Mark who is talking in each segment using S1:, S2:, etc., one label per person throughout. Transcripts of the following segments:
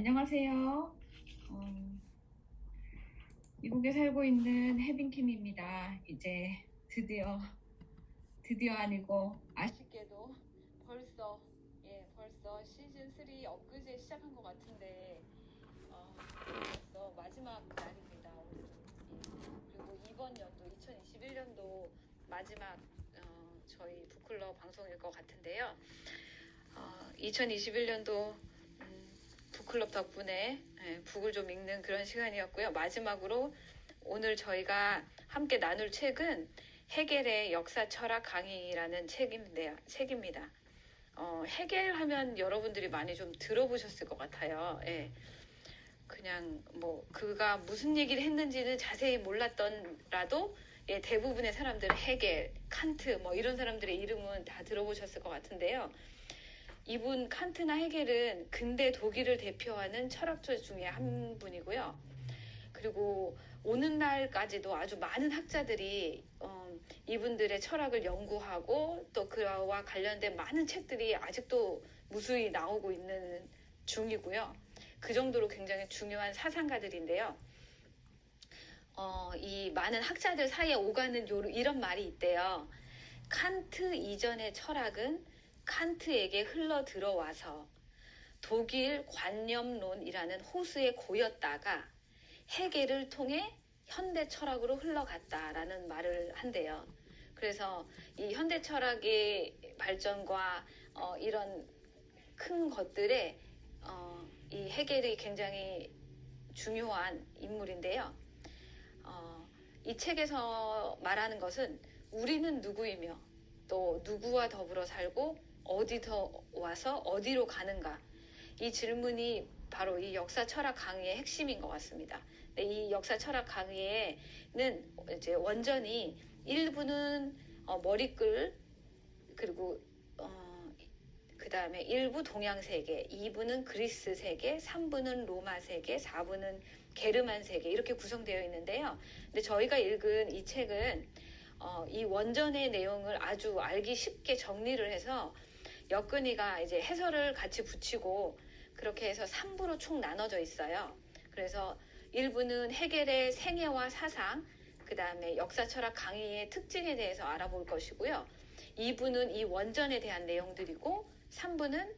S1: 안녕하세요. 어, 미국에 살고 있는 혜빈킴입니다. 이제 드디어 아니고 아쉽게도 벌써 시즌 3 엊그제 시작한 것 같은데 벌써 마지막 날입니다. 오늘은. 그리고 이번 연도 2021년도 마지막 저희 북클럽 방송일 것 같은데요. 2021년도 북클럽 덕분에 북을 좀 읽는 그런 시간이었고요. 마지막으로 오늘 저희가 함께 나눌 책은 헤겔의 역사 철학 강의라는 책입니다. 헤겔 하면 여러분들이 많이 좀 들어보셨을 것 같아요. 예. 그냥 뭐 그가 무슨 얘기를 했는지는 자세히 몰랐더라도 대부분의 사람들은 헤겔, 칸트 뭐 이런 사람들의 이름은 다 들어보셨을 것 같은데요. 이분 칸트나 헤겔은 근대 독일을 대표하는 철학자 중에 한 분이고요. 그리고 오늘날까지도 아주 많은 학자들이 이분들의 철학을 연구하고 또 그와 관련된 많은 책들이 아직도 무수히 나오고 있는 중이고요. 그 정도로 굉장히 중요한 사상가들인데요. 이 많은 학자들 사이에 오가는 이런 말이 있대요. 칸트 이전의 철학은 칸트에게 흘러 들어와서 독일 관념론이라는 호수에 고였다가 헤겔을 통해 현대 철학으로 흘러갔다라는 말을 한대요. 그래서 이 현대 철학의 발전과 이런 큰 것들에 이 헤겔이 굉장히 중요한 인물인데요. 이 책에서 말하는 것은 우리는 누구이며 또 누구와 더불어 살고 어디서 와서 어디로 가는가, 이 질문이 바로 이 역사 철학 강의의 핵심인 것 같습니다. 이 역사 철학 강의에는 이제 원전이 1부는 머리끌, 그리고 그 다음에 1부 동양 세계, 2부는 그리스 세계, 3부는 로마 세계, 4부는 게르만 세계, 이렇게 구성되어 있는데요. 근데 저희가 읽은 이 책은 이 원전의 내용을 아주 알기 쉽게 정리를 해서 여건이가 이제 해설을 같이 붙이고 그렇게 해서 3부로 총 나눠져 있어요. 그래서 1부는 헤겔의 생애와 사상, 그 다음에 역사 철학 강의의 특징에 대해서 알아볼 것이고요. 2부는 이 원전에 대한 내용들이고 3부는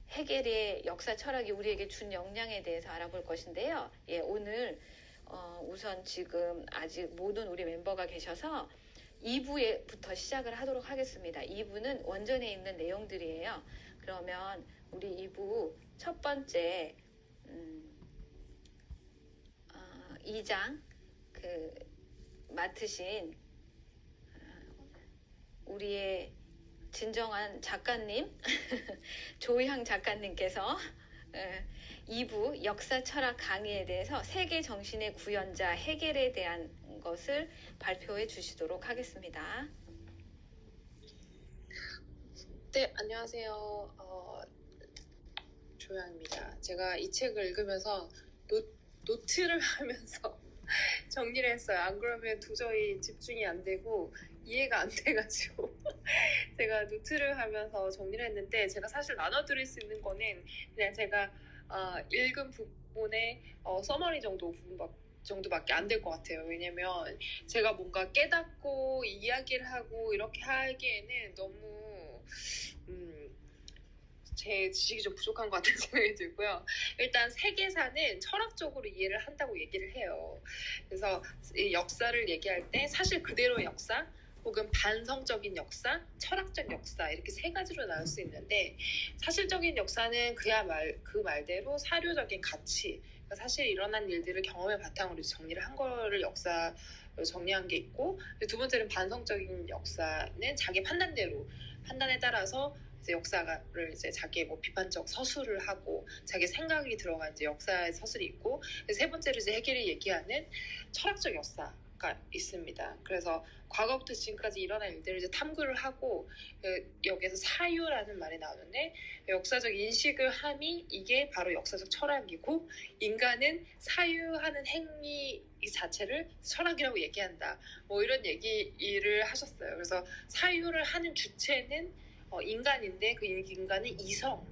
S1: 헤겔의 역사 철학이 우리에게 준 영향에 대해서 알아볼 것인데요. 오늘 우선 지금 아직 모든 우리 멤버가 계셔서 2부부터 시작을 하도록 하겠습니다. 2부는 원전에 있는 내용들이에요. 그러면 우리 2부 첫 번째 2장 맡으신 우리의 진정한 작가님 조희향 작가님께서 2부 역사 철학 강의에 대해서 세계 정신의 구현자 헤겔에 대한 것을 발표해 주시도록 하겠습니다.
S2: 네, 안녕하세요. 조희향입니다. 제가 이 책을 읽으면서 노트를 하면서 정리를 했어요. 안 그러면 도저히 집중이 안 되고 이해가 안 돼가지고 제가 노트를 하면서 정리를 했는데, 제가 사실 나눠드릴 수 있는 거는 그냥 제가 읽은 부분의 서머리 정도밖에 안 될 것 같아요. 왜냐면 제가 뭔가 깨닫고 이야기를 하고 이렇게 하기에는 너무 제 지식이 좀 부족한 것 같은 생각이 들고요. 일단 세계사는 철학적으로 이해를 한다고 얘기를 해요. 그래서 이 역사를 얘기할 때 사실 그대로의 역사, 혹은 반성적인 역사, 철학적 역사, 이렇게 세 가지로 나눌 수 있는데, 사실적인 역사는 그 말대로 사료적인 가치, 그러니까 사실 일어난 일들을 경험을 바탕으로 정리를 한 거를 역사로 정리한 게 있고, 두 번째는 반성적인 역사는 자기 판단에 따라서 이제 역사를 이제 자기의 뭐 비판적 서술을 하고 자기 생각이 들어간 이제 역사의 서술이 있고, 세 번째로 이제 헤겔이 얘기하는 철학적 역사가 있습니다. 그래서 과거부터 지금까지 일어난 일들을 이제 탐구를 하고, 여기에서 사유라는 말이 나오는데, 역사적 인식을 함이 이게 바로 역사적 철학이고, 인간은 사유하는 행위 이 자체를 철학이라고 얘기한다, 뭐 이런 얘기를 하셨어요. 그래서 사유를 하는 주체는 인간인데, 그 인간은 이성,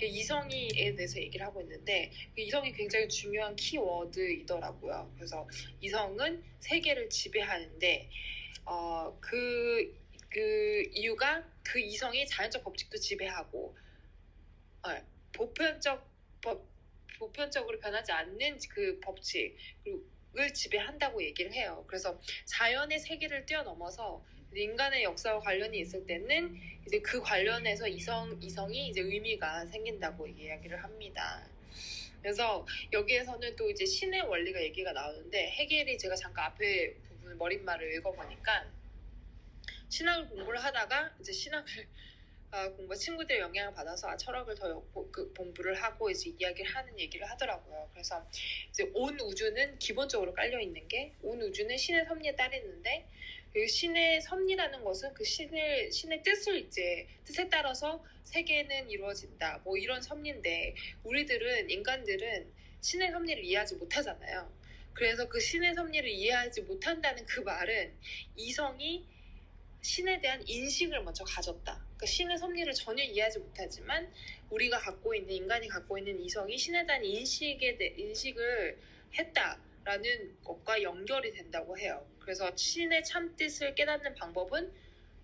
S2: 이성이에 대해서 얘기를 하고 있는데 이성이 굉장히 중요한 키워드이더라고요. 그래서 이성은 세계를 지배하는데 그 이유가 그 이성이 자연적 법칙도 지배하고 보편적으로 변하지 않는 그 법칙을 지배한다고 얘기를 해요. 그래서 자연의 세계를 뛰어넘어서 인간의 역사와 관련이 있을 때는 이제 그 관련해서 이성이 이제 의미가 생긴다고 이야기를 합니다. 그래서 여기에서는 또 이제 신의 원리가 얘기가 나오는데 헤겔이 제가 잠깐 앞에 부분 머릿말을 읽어보니까 신학을 공부를 하다가 이제 신학을 공부 친구들의 영향을 받아서 철학을 더 공부를 하고 이제 이야기를 하는 얘기를 하더라고요. 그래서 이제 온 우주는 기본적으로 깔려 있는 게 온 우주는 신의 섭리에 따르는데 그 신의 섭리라는 것은 그 신의 뜻에 따라서 세계는 이루어진다. 뭐 이런 섭리인데 인간들은 신의 섭리를 이해하지 못하잖아요. 그래서 그 신의 섭리를 이해하지 못한다는 그 말은 이성이 신에 대한 인식을 먼저 가졌다. 그러니까 신의 섭리를 전혀 이해하지 못하지만 인간이 갖고 있는 이성이 신에 대한 인식을 했다라는 것과 연결이 된다고 해요. 그래서 신의 참뜻을 깨닫는 방법은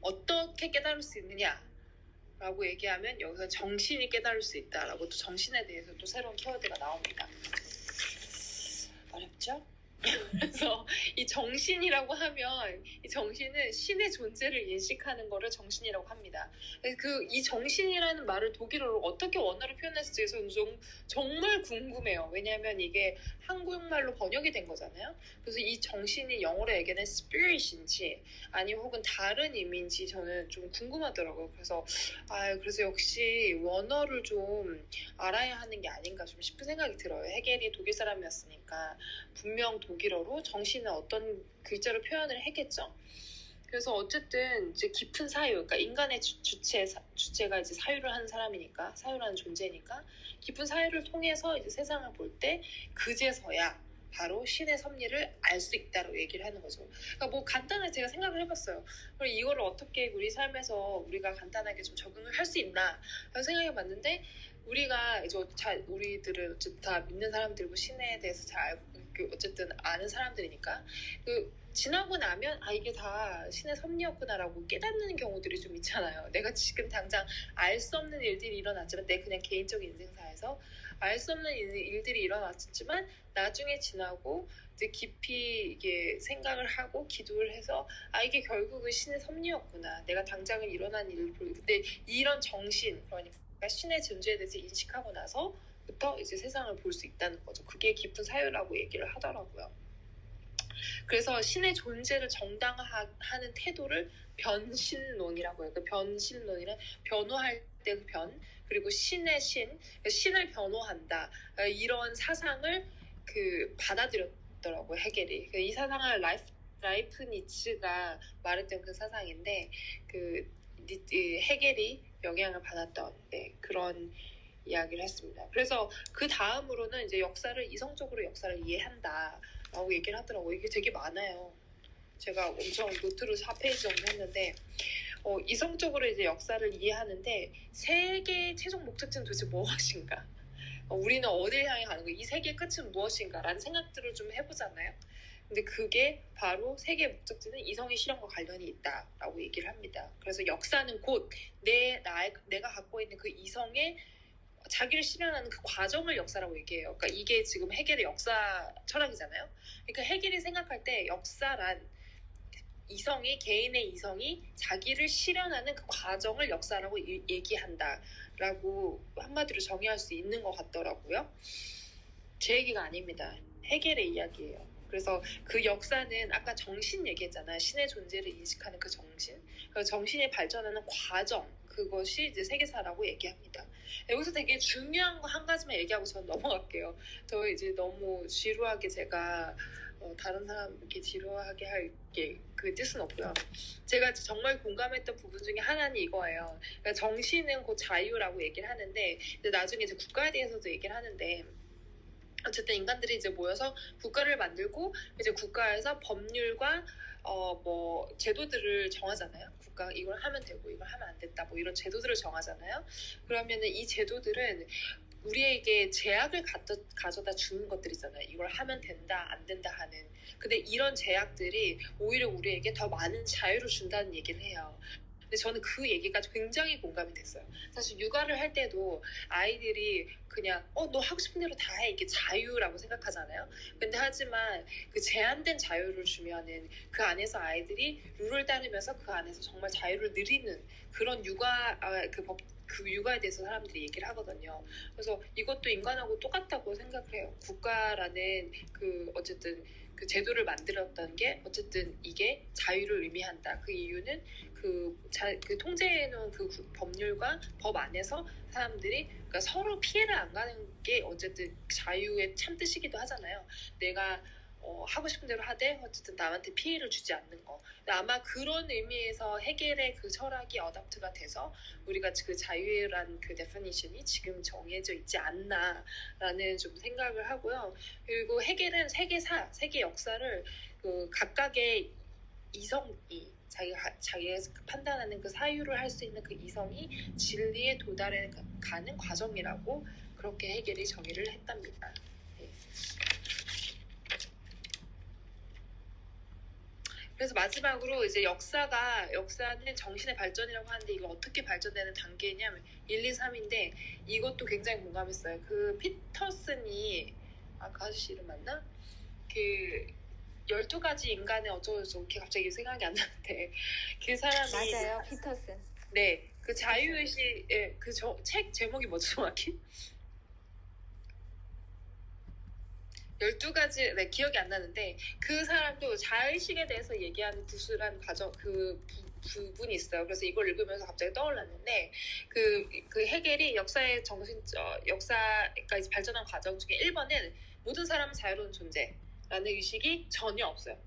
S2: 어떻게 깨달을 수 있느냐라고 얘기하면 여기서 정신이 깨달을 수 있다라고 또 정신에 대해서 또 새로운 키워드가 나옵니다. 어렵죠? 그래서 이 정신이라고 하면 이 정신은 신의 존재를 인식하는 거를 정신이라고 합니다. 이 정신이라는 말을 독일어로 어떻게 원어로 표현했을지 정말 궁금해요. 왜냐하면 이게 한국말로 번역이 된 거잖아요. 그래서 이 정신이 영어로 얘기하는 spirit인지 아니면 혹은 다른 의미인지 저는 좀 궁금하더라고요. 그래서 역시 원어를 좀 알아야 하는 게 아닌가 좀 싶은 생각이 들어요. 헤겔이 독일 사람이었으니까 분명 독일어로 정신은 어떤 글자로 표현을 했겠죠. 그래서 어쨌든 이제 깊은 사유, 그러니까 인간의 주체가 이제 사유를 하는 사람이니까, 사유라는 존재니까 깊은 사유를 통해서 이제 세상을 볼 때 그제서야 바로 신의 섭리를 알 수 있다고 얘기를 하는 거죠. 그러니까 뭐 간단하게 제가 생각을 해봤어요. 그럼 이거를 어떻게 우리 삶에서 우리가 간단하게 좀 적응을 할 수 있나 라고 생각해봤는데 우리들은 어쨌든 다 믿는 사람들이고 신에 대해서 잘 알고 어쨌든 아는 사람들이니까 지나고 나면 이게 다 신의 섭리였구나라고 깨닫는 경우들이 좀 있잖아요. 내가 지금 당장 알 수 없는 일들이 일어났지만 내 그냥 개인적인 인생사에서 알 수 없는 일들이 일어났지만 나중에 지나고 이제 깊이 이게 생각을 하고 기도를 해서 이게 결국은 신의 섭리였구나. 내가 당장은 일어난 일을 근데 이런 정신 그러니까 신의 존재에 대해서 인식하고 나서부터 이제 세상을 볼 수 있다는 거죠. 그게 깊은 사유라고 얘기를 하더라고요. 그래서 신의 존재를 정당화하는 태도를 변신론이라고 해요. 그 변신론이란 변호할 때 그 변, 그리고 신을 변호한다. 이런 사상을 받아들였더라고요, 헤겔이. 이 사상을 라이프니츠가 말했던 그 사상인데 헤겔이 영향을 받았던 그런 이야기를 했습니다. 그래서 그 다음으로는 이제 이성적으로 역사를 이해한다라고 얘기를 하더라고요. 이게 되게 많아요. 제가 엄청 노트로 4페이지 정도 했는데 이성적으로 이제 역사를 이해하는데 세계의 최종 목적지는 도대체 무엇인가? 우리는 어딜 향해 가는 거야? 이 세계의 끝은 무엇인가라는 생각들을 좀 해보잖아요. 근데 그게 바로 세계의 목적지는 이성의 실현과 관련이 있다라고 얘기를 합니다. 그래서 역사는 곧 내가 갖고 있는 그 이성의 자기를 실현하는 그 과정을 역사라고 얘기해요. 그러니까 이게 지금 헤겔의 역사 철학이잖아요. 그러니까 헤겔이 생각할 때 역사란 개인의 이성이 자기를 실현하는 그 과정을 역사라고 얘기한다라고 한마디로 정의할 수 있는 것 같더라고요. 제 얘기가 아닙니다. 헤겔의 이야기예요. 그래서 그 역사는 아까 정신 얘기했잖아요. 신의 존재를 인식하는 그 정신. 그 정신이 발전하는 과정. 그것이 이제 세계사라고 얘기합니다. 여기서 되게 중요한 거 한 가지만 얘기하고 저는 넘어갈게요. 저 이제 너무 지루하게 제가 다른 사람 이렇게 지루하게 할 게 그 뜻은 없고요. 제가 정말 공감했던 부분 중에 하나는 이거예요. 그러니까 정신은 곧 자유라고 얘기를 하는데 나중에 이제 국가에 대해서도 얘기를 하는데 어쨌든 인간들이 이제 모여서 국가를 만들고 이제 국가에서 법률과 제도들을 정하잖아요. 국가가 이걸 하면 되고 이걸 하면 안 된다 뭐 이런 제도들을 정하잖아요. 그러면은 이 제도들은 우리에게 제약을 가져다 주는 것들이잖아요. 이걸 하면 된다, 안 된다 하는. 근데 이런 제약들이 오히려 우리에게 더 많은 자유를 준다는 얘기를 해요. 근데 저는 그 얘기가 굉장히 공감이 됐어요. 사실 육아를 할 때도 아이들이 그냥 너 하고 싶은 대로 다 해 이게 자유라고 생각하잖아요. 근데 하지만 그 제한된 자유를 주면은 그 안에서 아이들이 룰을 따르면서 그 안에서 정말 자유를 누리는 그런 그 육아에 대해서 사람들이 얘기를 하거든요. 그래서 이것도 인간하고 똑같다고 생각해요. 국가라는 그 어쨌든 그 제도를 만들었던 게 어쨌든 이게 자유를 의미한다. 그 이유는 그 통제해놓은 그 법률과 법 안에서 사람들이 그러니까 서로 피해를 안 가는 게 어쨌든 자유의 참뜻이기도 하잖아요. 내가 하고 싶은 대로 하되 어쨌든 남한테 피해를 주지 않는 거. 근데 아마 그런 의미에서 헤겔의 그 철학이 어답트가 돼서 우리가 그 자유란 그 데피니션이 지금 정해져 있지 않나라는 좀 생각을 하고요. 그리고 헤겔은 세계 역사를 그 각각의 이성이 자기가 판단하는 그 사유를 할 수 있는 그 이성이 진리에 도달해 가는 과정이라고 그렇게 헤겔이 정의를 했답니다. 네. 그래서 마지막으로 이제 역사는 정신의 발전이라고 하는데 이거 어떻게 발전되는 단계냐면 1, 2, 3인데 이것도 굉장히 공감했어요. 그 피터슨이 그 아저씨 이름 맞나? 그 12가지 인간의 어쩌고저쩌고 갑자기 생각이 안 나는데 그 사람이
S1: 맞아요, 피터슨.
S2: 네, 그 자유의식 그 책 제목이 뭐죠 정확히? 12가지 네, 기억이 안 나는데 그 사람도 자의식에 대해서 얘기하는 구술한 과정 부분이 있어요. 그래서 이걸 읽으면서 갑자기 떠올랐는데 그 헤겔이 역사가 이제 발전한 과정 중에 1번은 모든 사람은 자유로운 존재라는 의식이 전혀 없어요.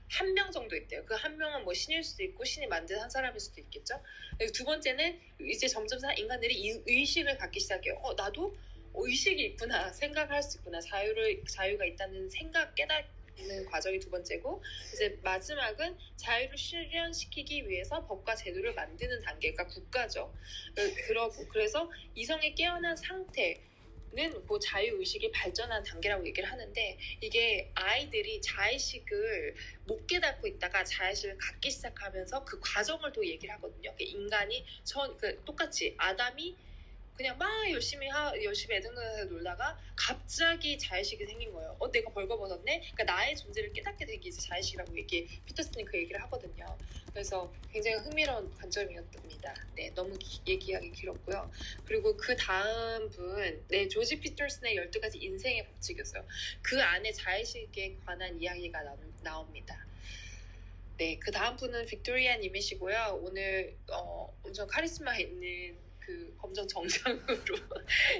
S2: 한 명 정도 있대요. 그 한 명은 뭐 신일 수도 있고 신이 만든 한 사람일 수도 있겠죠. 그리고 두 번째는 이제 점점 인간들이 이 의식을 갖기 시작해요. 나도 의식이 있구나, 생각할 수 있구나, 자유가 있다는 생각 깨닫는 과정이 두 번째고, 이제 마지막은 자유를 실현시키기 위해서 법과 제도를 만드는 단계가 국가죠. 그래서 이성의 깨어난 상태는 뭐 자유의식이 발전한 단계라고 얘기를 하는데, 이게 아이들이 자의식을 못 깨닫고 있다가 자의식을 갖기 시작하면서 그 과정을 또 얘기를 하거든요. 인간이 똑같이 아담이 그냥 막 열심히 애정해서 놀다가 갑자기 자의식이 생긴 거예요. 내가 벌거벗었네? 그러니까 나의 존재를 깨닫게 된 게 이제 자의식이라고 피터슨이 그 얘기를 하거든요. 그래서 굉장히 흥미로운 관점이었답니다. 네, 너무 얘기하기 길었고요. 그리고 그 다음 분, 네, 조지 피터슨의 12가지 인생의 법칙이었어요. 그 안에 자의식에 관한 이야기가 나옵니다. 네, 그 다음 분은 빅토리아 님이시고요. 오늘 엄청 카리스마 있는 그 검정 정장으로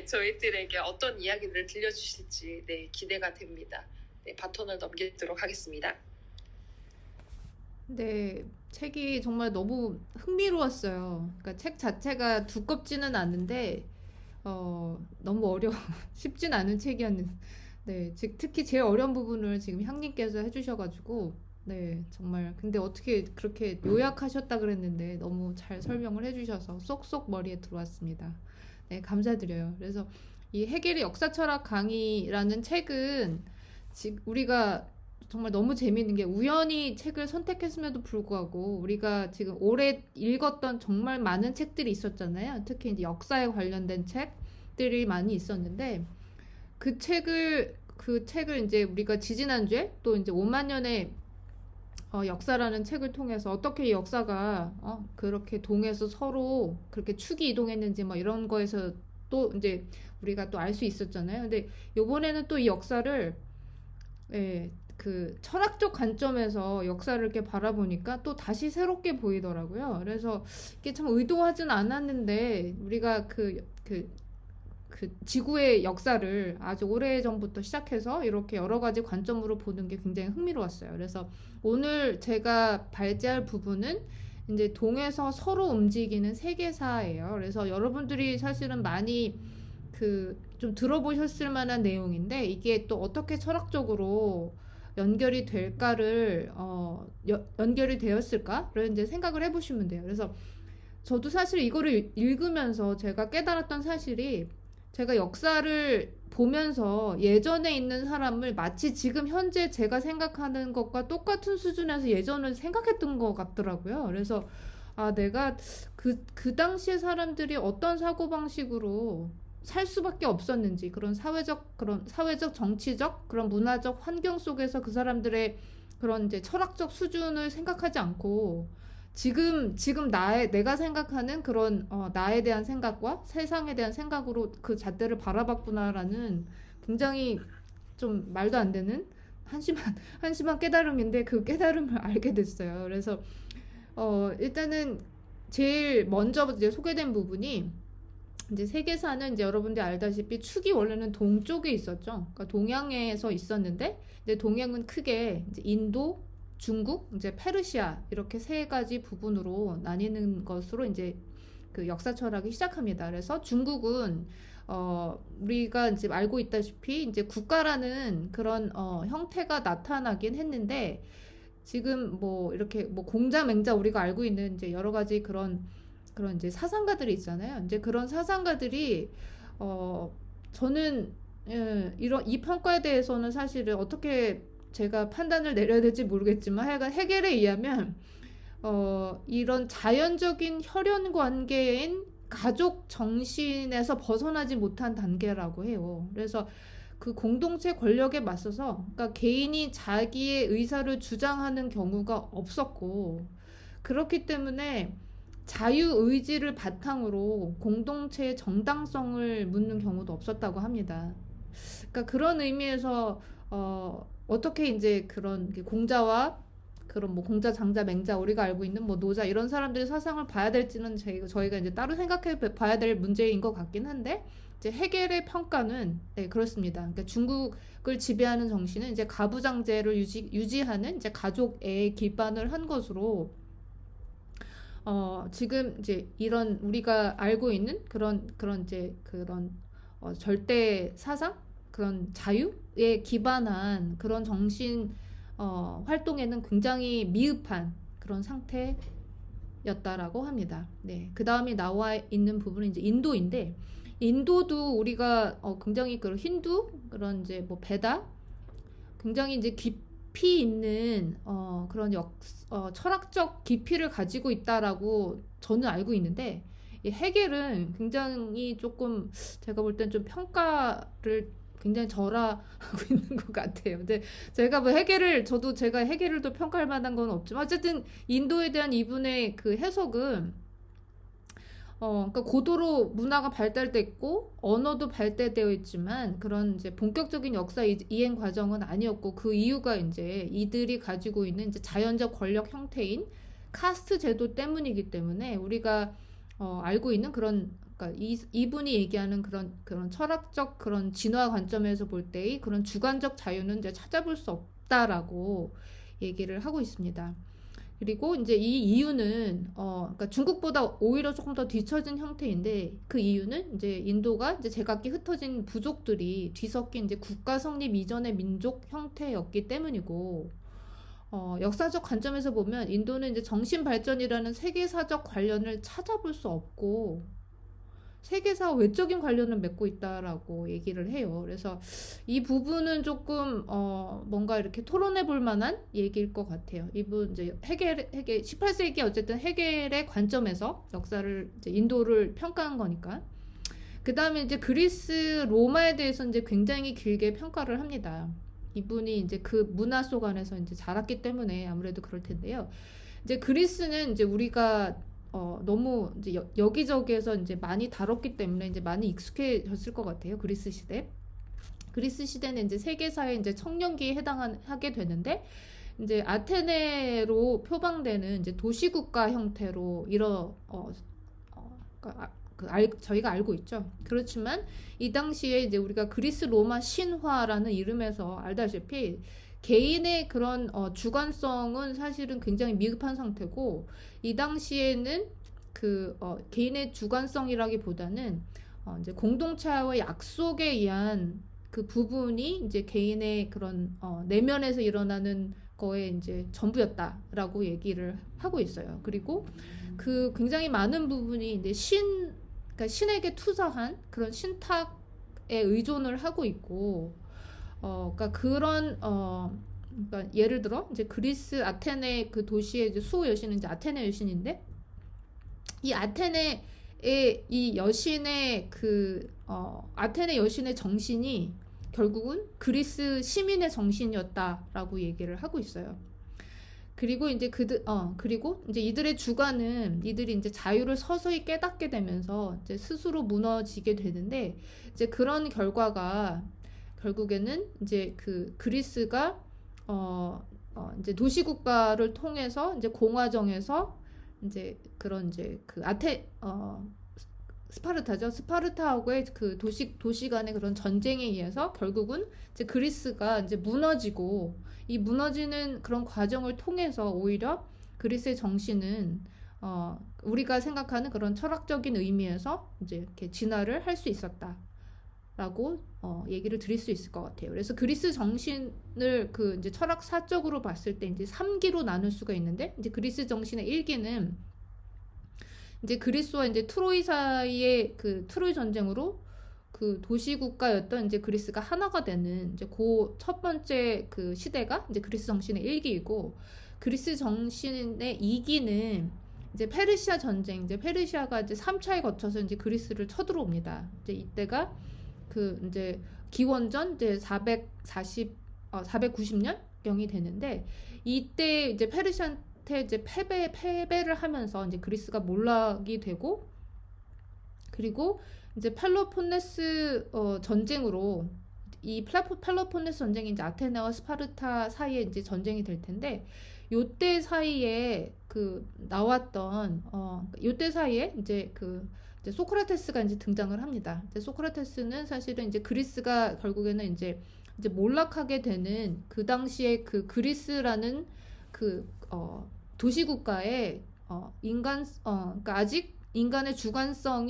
S2: 저희들에게 어떤 이야기를 들려주실지 네, 기대가 됩니다. 네, 바톤을 넘기도록 하겠습니다.
S3: 네, 책이 정말 너무 흥미로웠어요. 그러니까 책 자체가 두껍지는 않은데 너무 쉽진 않은 책이었는데, 네, 특히 제일 어려운 부분을 지금 향님께서 해주셔가지고, 네, 정말 근데 어떻게 그렇게 요약하셨다 그랬는데 너무 잘 설명을 해주셔서 쏙쏙 머리에 들어왔습니다. 네, 감사드려요. 그래서 이 헤겔의 역사철학 강의라는 책은 우리가 정말 너무 재미있는 게 우연히 책을 선택했음에도 불구하고 우리가 지금 올해 읽었던 정말 많은 책들이 있었잖아요. 특히 이제 역사에 관련된 책들이 많이 있었는데 그 책을 이제 우리가 지지난주에 또 이제 5만 년의 역사라는 책을 통해서 어떻게 이 역사가 그렇게 동에서 서로 그렇게 축이 이동했는지 뭐 이런 거에서 또 이제 우리가 또 알 수 있었잖아요. 근데 요번에는 또 이 역사를 그 철학적 관점에서 역사를 이렇게 바라보니까 또 다시 새롭게 보이더라고요. 그래서 이게 참 의도하진 않았는데 우리가 그 지구의 역사를 아주 오래전부터 시작해서 이렇게 여러 가지 관점으로 보는 게 굉장히 흥미로웠어요. 그래서 오늘 제가 발제할 부분은 이제 동에서 서로 움직이는 세계사예요. 그래서 여러분들이 사실은 많이 좀 들어보셨을 만한 내용인데 이게 또 어떻게 철학적으로 연결이 될까를 연결이 되었을까를 이제 생각을 해보시면 돼요. 그래서 저도 사실 이거를 읽으면서 제가 깨달았던 사실이 제가 역사를 보면서 예전에 있는 사람을 마치 지금 현재 제가 생각하는 것과 똑같은 수준에서 예전을 생각했던 것 같더라고요. 그래서 내가 그 당시에 사람들이 어떤 사고방식으로 살 수밖에 없었는지 그런 사회적 정치적 그런 문화적 환경 속에서 그 사람들의 그런 이제 철학적 수준을 생각하지 않고 지금 내가 생각하는 그런 나에 대한 생각과 세상에 대한 생각으로 그 잣대를 바라봤구나라는 굉장히 좀 말도 안 되는 한심한 깨달음인데 그 깨달음을 알게 됐어요. 그래서 일단은 제일 먼저 이제 소개된 부분이 이제 세계사는 이제 여러분들이 알다시피 축이 원래는 동쪽에 있었죠. 그러니까 동양에서 있었는데 이제 동양은 크게 이제 인도, 중국, 이제 페르시아 이렇게 세 가지 부분으로 나뉘는 것으로 이제 그 역사 철학이 시작합니다. 그래서 중국은 우리가 이제 알고 있다시피 이제 국가라는 그런 형태가 나타나긴 했는데 지금 뭐 이렇게 뭐 공자 맹자 우리가 알고 있는 이제 여러 가지 그런 이제 사상가들이 있잖아요. 이제 그런 사상가들이 저는 이 평가에 대해서는 사실은 어떻게 제가 판단을 내려야 될지 모르겠지만 하여간 해겔에 의하면 이런 자연적인 혈연 관계인 가족 정신에서 벗어나지 못한 단계라고 해요. 그래서 그 공동체 권력에 맞서서 그러니까 개인이 자기의 의사를 주장하는 경우가 없었고 그렇기 때문에 자유의지를 바탕으로 공동체의 정당성을 묻는 경우도 없었다고 합니다. 그러니까 그런 의미에서 어떻게 이제 그런 공자와 그런 뭐 공자, 장자, 맹자 우리가 알고 있는 뭐 노자 이런 사람들의 사상을 봐야 될지는 저희가 이제 따로 생각해 봐야 될 문제인 것 같긴 한데 이제 해겔의 평가는 네, 그렇습니다. 그러니까 중국을 지배하는 정신은 이제 가부장제를 유지하는 이제 가족에 기반을 한 것으로 지금 이제 이런 우리가 알고 있는 그런 이제 그런 절대 사상 그런 자유에 기반한 그런 정신 활동에는 굉장히 미흡한 그런 상태였다라고 합니다. 네, 그 다음에 나와 있는 부분은 이제 인도인데 인도도 우리가 굉장히 그런 힌두 그런 이제 뭐 베다 굉장히 이제 깊이 있는 그런 철학적 깊이를 가지고 있다라고 저는 알고 있는데 이 해겔은 굉장히 조금 제가 볼 땐 좀 평가를 굉장히 절하하고 있는 것 같아요. 근데 제가 뭐 제가 해겔을 또 평가할 만한 건 없지만 어쨌든 인도에 대한 이분의 그 해석은 그러니까 고도로 문화가 발달됐고 언어도 발달되어 있지만 그런 이제 본격적인 역사 이행 과정은 아니었고 그 이유가 이제 이들이 가지고 있는 이제 자연적 권력 형태인 카스트 제도 때문이기 때문에 우리가 알고 있는 그런 그러니까 이분이 얘기하는 그런 철학적 그런 진화 관점에서 볼 때의 그런 주관적 자유는 이제 찾아볼 수 없다라고 얘기를 하고 있습니다. 그리고 이제 이 이유는 그러니까 중국보다 오히려 조금 더 뒤처진 형태인데 그 이유는 이제 인도가 이제 제각기 흩어진 부족들이 뒤섞인 이제 국가 성립 이전의 민족 형태였기 때문이고 역사적 관점에서 보면 인도는 이제 정신 발전이라는 세계사적 관련을 찾아볼 수 없고 세계사 외적인 관련을 맺고 있다라고 얘기를 해요. 그래서 이 부분은 조금 뭔가 이렇게 토론해 볼 만한 얘기일 것 같아요. 이분 이제 해겔 18세기 어쨌든 해겔의 관점에서 역사를 이제 인도를 평가한 거니까. 그 다음에 이제 그리스 로마에 대해서 이제 굉장히 길게 평가를 합니다. 이분이 이제 그 문화 속 안에서 이제 자랐기 때문에 아무래도 그럴 텐데요. 이제 그리스는 이제 우리가 너무 이제 여기저기에서 이제 많이 다뤘기 때문에 이제 많이 익숙해졌을 것 같아요. 그리스 시대. 그리스 시대는 이제 세계사의 이제 청년기에 해당하게 되는데 이제 아테네로 표방되는 이제 도시국가 형태로 저희가 알고 있죠. 그렇지만 이 당시에 이제 우리가 그리스 로마 신화라는 이름에서 알다시피 개인의 그런 주관성은 사실은 굉장히 미흡한 상태고 이 당시에는 개인의 주관성이라기보다는 이제 공동체와의 약속에 의한 그 부분이 이제 개인의 그런 내면에서 일어나는 거에 이제 전부였다라고 얘기를 하고 있어요. 그리고 그 굉장히 많은 부분이 이제 그러니까 신에게 투사한 그런 신탁에 의존을 하고 있고, 그러니까 그러니까 예를 들어 이제 그리스 아테네 그 도시의 이제 수호 여신은 이제 아테네 여신인데, 이 아테네의 이 여신의 아테네 여신의 정신이 결국은 그리스 시민의 정신이었다라고 얘기를 하고 있어요. 그리고 이제 그리고 이제 이들의 주관은 이들이 이제 자유를 서서히 깨닫게 되면서 이제 스스로 무너지게 되는데, 이제 그런 결과가 결국에는 이제 그 그리스가 이제 도시국가를 통해서 이제 공화정에서 이제 그런 이제 그 스파르타죠. 스파르타하고의 그 도시 간의 그런 전쟁에 의해서 결국은 이제 그리스가 이제 무너지고, 이 무너지는 그런 과정을 통해서 오히려 그리스의 정신은 우리가 생각하는 그런 철학적인 의미에서 이제 이렇게 진화를 할 수 있었다라고 얘기를 드릴 수 있을 것 같아요. 그래서 그리스 정신을 그 이제 철학사적으로 봤을 때 이제 3기로 나눌 수가 있는데, 이제 그리스 정신의 1기는 이제 그리스와 이제 트로이 사이의 그 트로이 전쟁으로 그 도시국가였던 이제 그리스가 하나가 되는 이제 그 첫 번째 그 시대가 이제 그리스 정신의 1기이고, 그리스 정신의 2기는 이제 페르시아 전쟁, 이제 페르시아가 이제 3차에 거쳐서 이제 그리스를 쳐들어옵니다. 이제 이때가 그 이제 기원전 이제 490년경이 되는데, 이때 이제 페르시아한테 이제 패배를 하면서 이제 그리스가 몰락이 되고, 그리고 이제 펠로폰네스 전쟁으로, 이 펠로폰네스 전쟁이 이제 아테네와 스파르타 사이에 이제 전쟁이 될 텐데, 요때 사이에 그 나왔던 요때 사이에 이제 이제 소크라테스가 이제 등장을 합니다. 이제 소크라테스는 사실은 이제 그리스가 결국에는 이제 몰락하게 되는 그 당시에 그 그리스라는 그 도시국가의 그러니까 아직 인간의 주관성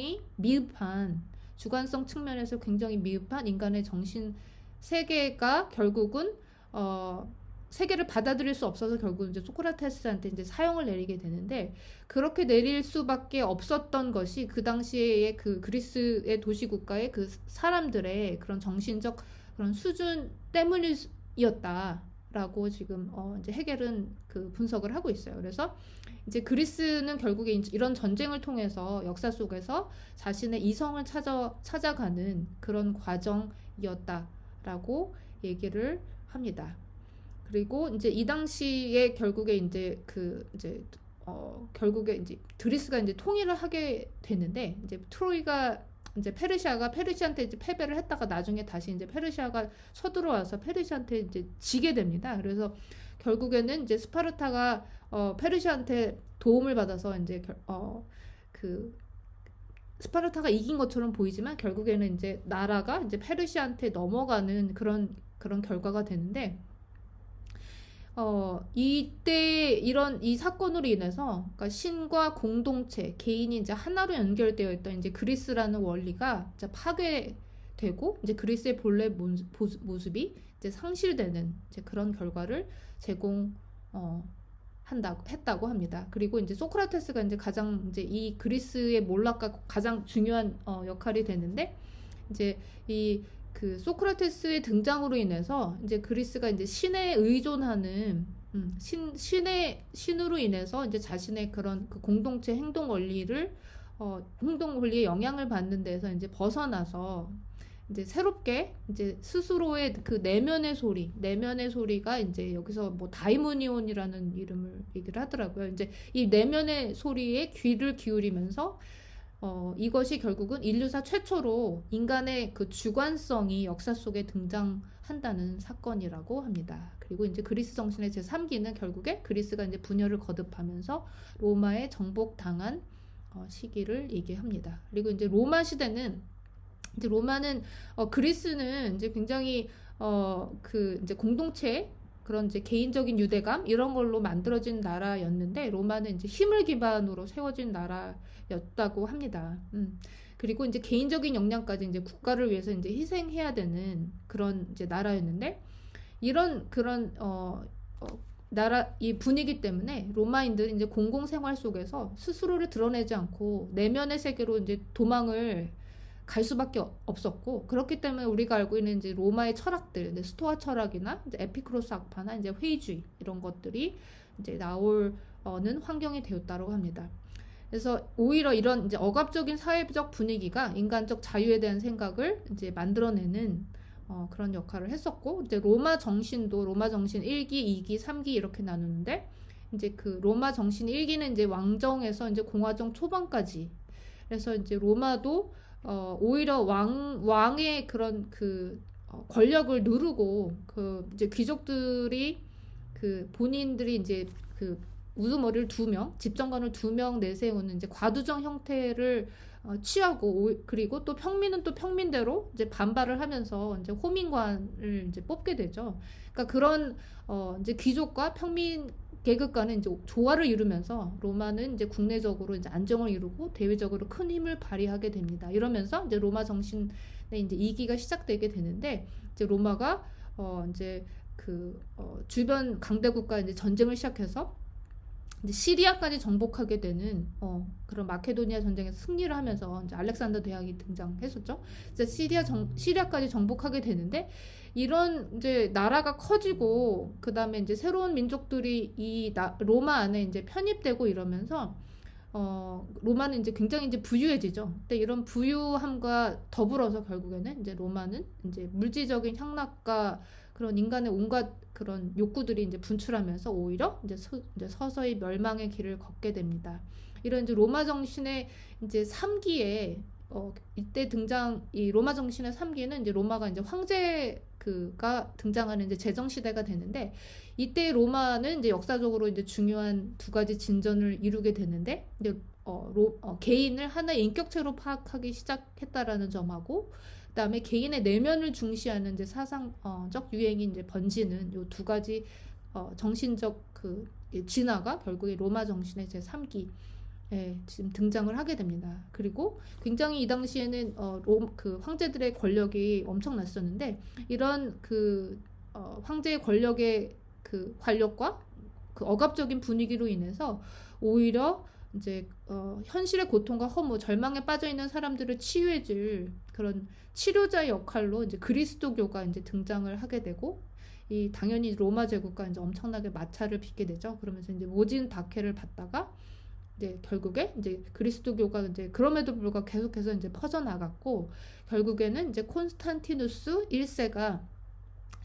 S3: 측면에서 굉장히 미흡한 인간의 정신 세계가 결국은 세계를 받아들일 수 없어서 결국 이제 소크라테스한테 이제 사형을 내리게 되는데, 그렇게 내릴 수밖에 없었던 것이 그 당시에 그 그리스의 도시국가의 그 사람들의 그런 정신적 그런 수준 때문이었다라고 지금 이제 헤겔은 그 분석을 하고 있어요. 그래서 이제 그리스는 결국에 이런 전쟁을 통해서 역사 속에서 자신의 이성을 찾아가는 그런 과정이었다라고 얘기를 합니다. 그리고 이제 이 당시에 결국에 이제 결국에 이제 그리스가 이제 통일을 하게 되는데, 이제 트로이가 이제 페르시아한테 이제 패배를 했다가 나중에 다시 이제 페르시아가 쳐들어와서 페르시아한테 이제 지게 됩니다. 그래서 결국에는 이제 스파르타가 페르시아한테 도움을 받아서 이제 스파르타가 이긴 것처럼 보이지만 결국에는 이제 나라가 이제 페르시아한테 넘어가는 그런 결과가 되는데, 이때 이 사건으로 인해서 그러니까 신과 공동체, 개인이 이제 하나로 연결되어 있던 이제 그리스라는 원리가 이제 파괴되고, 이제 그리스의 본래 모습이 이제 상실되는 이제 그런 결과를 했다고 합니다. 그리고 이제 소크라테스가 이제 가장 이제 이 그리스의 몰락과 가장 중요한 역할이 되는데, 이제 그 소크라테스의 등장으로 인해서 이제 그리스가 이제 신에 의존하는 신으로 인해서 이제 자신의 그런 그 공동체 행동 원리의 영향을 받는 데서 이제 벗어나서 이제 새롭게 이제 스스로의 그 내면의 소리가 이제 여기서 뭐 다이모니온이라는 이름을 얘기를 하더라고요. 이제 이 내면의 소리에 귀를 기울이면서 이것이 결국은 인류사 최초로 인간의 그 주관성이 역사 속에 등장한다는 사건이라고 합니다. 그리고 이제 그리스 정신의 제3기는 결국에 그리스가 이제 분열을 거듭하면서 로마에 정복당한 시기를 얘기합니다. 그리고 이제 로마 시대는 그리스는 이제 굉장히 그 이제 공동체 그런 이제 개인적인 유대감 이런 걸로 만들어진 나라였는데 로마는 이제 힘을 기반으로 세워진 나라였다고 합니다. 그리고 이제 개인적인 역량까지 이제 국가를 위해서 이제 희생해야 되는 그런 이제 나라였는데 이런 그런 나라 이 분위기 때문에 로마인들은 이제 공공생활 속에서 스스로를 드러내지 않고 내면의 세계로 이제 도망을 갈 수밖에 없었고 그렇기 때문에 우리가 알고 있는 이제 로마의 철학들, 이제 스토아 철학이나 이제 에피크로스 학파나 이제 회의주의 이런 것들이 이제 나올는 환경이 되었다고 합니다. 그래서 오히려 이런 이제 억압적인 사회적 분위기가 인간적 자유에 대한 생각을 이제 만들어내는 그런 역할을 했었고 이제 로마 정신 1기, 2기, 3기 이렇게 나누는데 이제 그 로마 정신 1기는 이제 왕정에서 이제 공화정 초반까지 그래서 이제 로마도 오히려 왕의 그런 그 권력을 누르고 그 이제 귀족들이 그 본인들이 이제 그 우두머리를 2명, 집정관을 2명 내세우는 이제 과두정 형태를 취하고 그리고 또 평민은 또 평민대로 이제 반발을 하면서 이제 호민관을 이제 뽑게 되죠. 그러니까 그런 이제 귀족과 평민 계급 간의 이제 조화를 이루면서 로마는 이제 국내적으로 이제 안정을 이루고 대외적으로 큰 힘을 발휘하게 됩니다. 이러면서 이제 로마 정신의 이제 2기가 시작되게 되는데 이제 로마가 이제 그 주변 강대국과 이제 전쟁을 시작해서 이제 시리아까지 정복하게 되는 그런 마케도니아 전쟁에서 승리를 하면서 이제 알렉산더 대왕이 등장했었죠. 이제 시리아까지 정복하게 되는데 이런 이제 나라가 커지고 그 다음에 이제 새로운 민족들이 로마 안에 이제 편입되고 이러면서 로마는 이제 굉장히 이제 부유해지죠. 근데 이런 부유함과 더불어서 결국에는 이제 로마는 이제 물질적인 향락과 그런 인간의 온갖 그런 욕구들이 이제 분출하면서 오히려 이제 서서히 멸망의 길을 걷게 됩니다. 이런 이제 로마 정신의 이제 3기에 이때 이 로마 정신의 3기는 이제 로마가 이제 황제가 등장하는 이제 제정 시대가 되는데 이때 로마는 이제 역사적으로 이제 중요한 2가지 진전을 이루게 되는데 이제 개인을 하나의 인격체로 파악하기 시작했다라는 점하고 그다음에 개인의 내면을 중시하는 이제 사상적 유행이 이제 번지는 요 2가지 정신적 그 진화가 결국에 로마 정신의 제 3기 지금 등장을 하게 됩니다. 그리고 굉장히 이 당시에는 그 황제들의 권력이 엄청났었는데 이런 그 황제의 권력의 그 관력과 그 억압적인 분위기로 인해서 오히려 이제 현실의 고통과 허무, 절망에 빠져 있는 사람들을 치유해줄 그런 치료자의 역할로 이제 그리스도교가 이제 등장을 하게 되고 당연히 로마 제국과 이제 엄청나게 마찰을 빚게 되죠. 그러면서 이제 모진 박해를 받다가 이제 결국에 이제 그리스도교가 이제 그럼에도 불구하고 계속해서 이제 퍼져나갔고 결국에는 이제 콘스탄티누스 1세가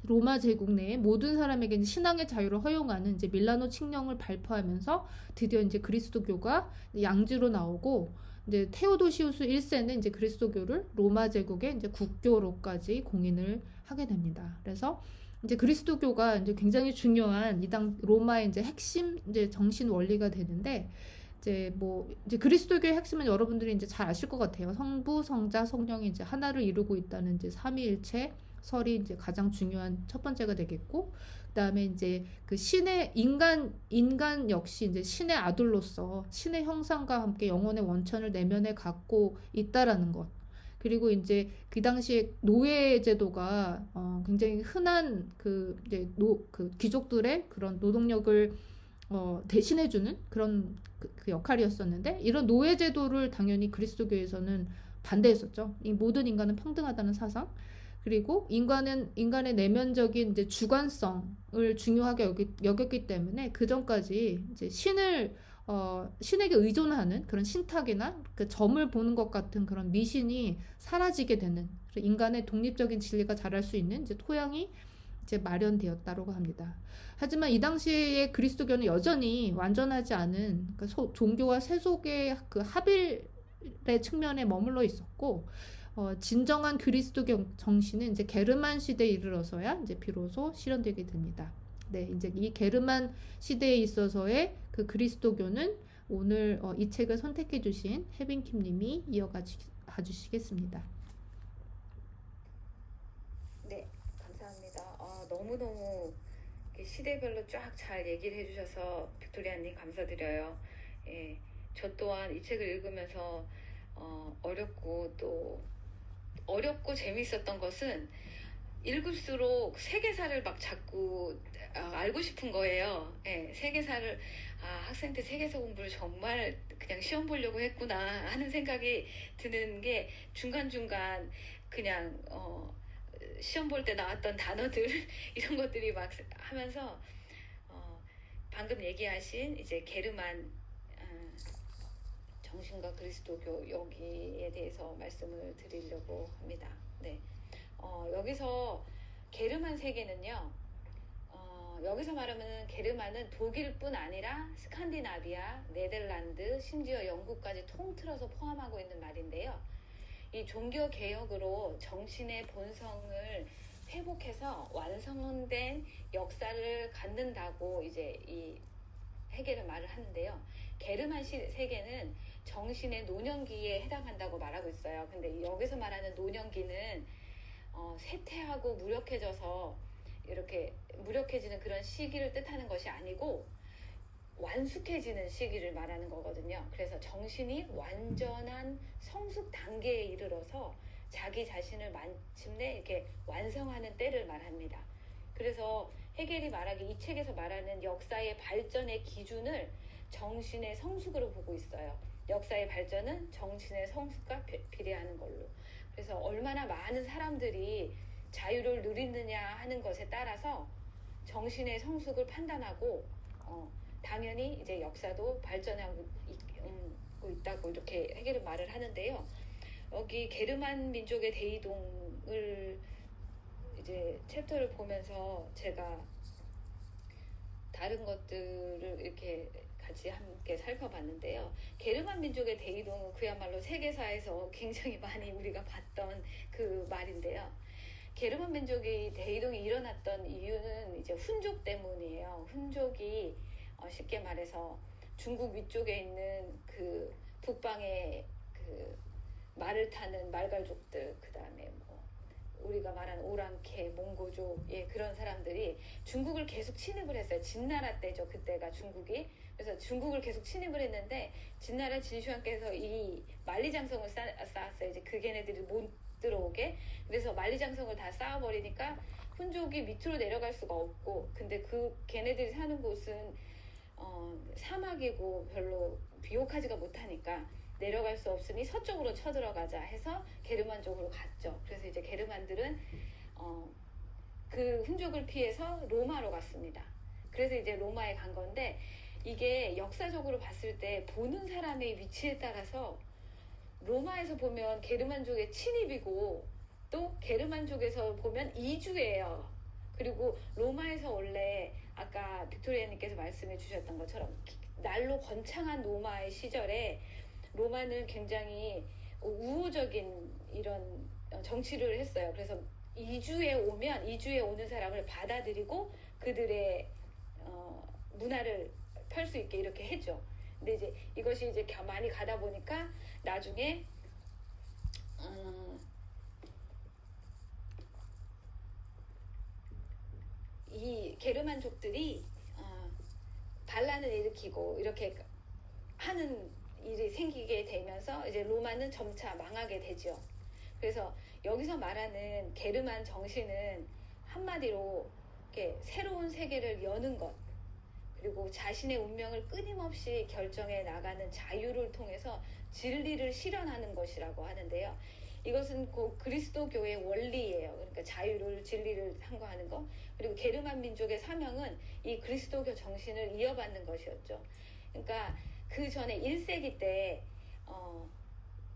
S3: 로마 제국 내에 모든 사람에게 이제 신앙의 자유를 허용하는 이제 밀라노 칙령을 발표하면서 드디어 이제 그리스도교가 양지로 나오고 이제 테오도시우스 1세는 이제 그리스도교를 로마 제국의 이제 국교로까지 공인을 하게 됩니다. 그래서 이제 그리스도교가 이제 굉장히 중요한 로마의 이제 핵심 이제 정신 원리가 되는데 이제 그리스도교의 핵심은 여러분들이 이제 잘 아실 것 같아요. 성부, 성자, 성령이 이제 하나를 이루고 있다는 이제 삼위일체 설이 이제 가장 중요한 첫 번째가 되겠고, 그다음에 이제 그 인간 역시 이제 신의 아들로서 신의 형상과 함께 영혼의 원천을 내면에 갖고 있다라는 것. 그리고 이제 그 당시에 노예 제도가 굉장히 흔한 그 귀족들의 그런 노동력을 대신해주는 그런 그 역할이었었는데 이런 노예 제도를 당연히 그리스도교에서는 반대했었죠. 이 모든 인간은 평등하다는 사상. 그리고 인간의 내면적인 이제 주관성을 중요하게 여겼기 때문에 그 전까지 이제 신에게 의존하는 그런 신탁이나 그 점을 보는 것 같은 그런 미신이 사라지게 되는 인간의 독립적인 진리가 자랄 수 있는 이제 토양이 이제 마련되었다고 합니다. 하지만 이 당시에 그리스도교는 여전히 완전하지 않은 그러니까 종교와 세속의 그 합일의 측면에 머물러 있었고 진정한 그리스도교 정신은 이제 게르만 시대에 이르러서야 이제 비로소 실현되게 됩니다. 네, 이제 이 게르만 시대에 있어서의 그 그리스도교는 오늘 이 책을 선택해 주신 혜빈킴 님이 이어가 주시겠습니다.
S1: 네, 감사합니다. 너무너무 이렇게 시대별로 쫙 잘 얘기를 해주셔서 빅토리아님 감사드려요. 예, 저 또한 이 책을 읽으면서 어렵고 재밌었던 것은 읽을수록 세계사를 막 자꾸 알고 싶은 거예요. 예, 세계사를 학생 때 세계사 공부를 정말 그냥 시험 보려고 했구나 하는 생각이 드는 게 중간중간 그냥 시험 볼 때 나왔던 단어들 이런 것들이 막 하면서 방금 얘기하신 이제 게르만 정신과 그리스도교 여기에 대해서 말씀을 드리려고 합니다. 네. 여기서 게르만 세계는요, 여기서 말하면 게르만은 독일뿐 아니라 스칸디나비아, 네덜란드, 심지어 영국까지 통틀어서 포함하고 있는 말인데요. 이 종교 개혁으로 정신의 본성을 회복해서 완성된 역사를 갖는다고 이제 이 해겔은 말을 하는데요. 게르만 세계는 정신의 노년기에 해당한다고 말하고 있어요. 근데 여기서 말하는 노년기는 쇠퇴하고 무력해져서 이렇게 무력해지는 그런 시기를 뜻하는 것이 아니고 완숙해지는 시기를 말하는 거거든요. 그래서 정신이 완전한 성숙 단계에 이르러서 자기 자신을 마침내 이렇게 완성하는 때를 말합니다. 그래서 해겔이 말하기 이 책에서 말하는 역사의 발전의 기준을 정신의 성숙으로 보고 있어요. 역사의 발전은 정신의 성숙과 비례하는 걸로. 그래서 얼마나 많은 사람들이 자유를 누리느냐 하는 것에 따라서 정신의 성숙을 판단하고 당연히 이제 역사도 발전하고 있다고 이렇게 해겔은 말을 하는데요. 여기 게르만 민족의 대이동을 이제 챕터를 보면서 제가 다른 것들을 이렇게 같이 함께 살펴봤는데요. 게르만 민족의 대이동은 그야말로 세계사에서 굉장히 많이 우리가 봤던 그 말인데요. 게르만 민족이 대이동이 일어났던 이유는 이제 훈족 때문이에요. 훈족이 쉽게 말해서 중국 위쪽에 있는 그 북방의 그 말을 타는 말갈족들, 그 다음에 뭐 우리가 말하는 오랑캐, 몽고족, 예, 그런 사람들이 중국을 계속 침입을 했어요. 진나라 때죠. 그때가 중국이. 그래서 중국을 계속 침입을 했는데 진나라 진슈안께서 이 만리장성을 쌓았어요. 이제 그 걔네들이 못 들어오게. 그래서 만리장성을 다 쌓아버리니까 훈족이 밑으로 내려갈 수가 없고, 근데 그 걔네들이 사는 곳은 사막이고 별로 비옥하지가 못하니까 내려갈 수 없으니 서쪽으로 쳐들어가자 해서 게르만 쪽으로 갔죠. 그래서 이제 게르만들은 그 훈족을 피해서 로마로 갔습니다. 그래서 이제 로마에 간 건데, 이게 역사적으로 봤을 때 보는 사람의 위치에 따라서 로마에서 보면 게르만족의 침입이고 또 게르만족에서 보면 이주예요. 그리고 로마에서 원래 아까 빅토리아님께서 말씀해 주셨던 것처럼 날로 번창한 로마의 시절에 로마는 굉장히 우호적인 이런 정치를 했어요. 그래서 이주에 오는 사람을 받아들이고 그들의 문화를 펼 수 있게 이렇게 했죠. 근데 이제 이것이 이제 많이 가다 보니까 나중에 이 게르만족들이 반란을 일으키고 이렇게 하는 일이 생기게 되면서 이제 로마는 점차 망하게 되죠. 그래서 여기서 말하는 게르만 정신은 한마디로 이렇게 새로운 세계를 여는 것, 그리고 자신의 운명을 끊임없이 결정해 나가는 자유를 통해서 진리를 실현하는 것이라고 하는데요. 이것은 곧 그리스도교의 원리예요. 그러니까 자유를, 진리를 상고하는 것. 그리고 게르만 민족의 사명은 이 그리스도교 정신을 이어받는 것이었죠. 그러니까 그 전에 1세기 때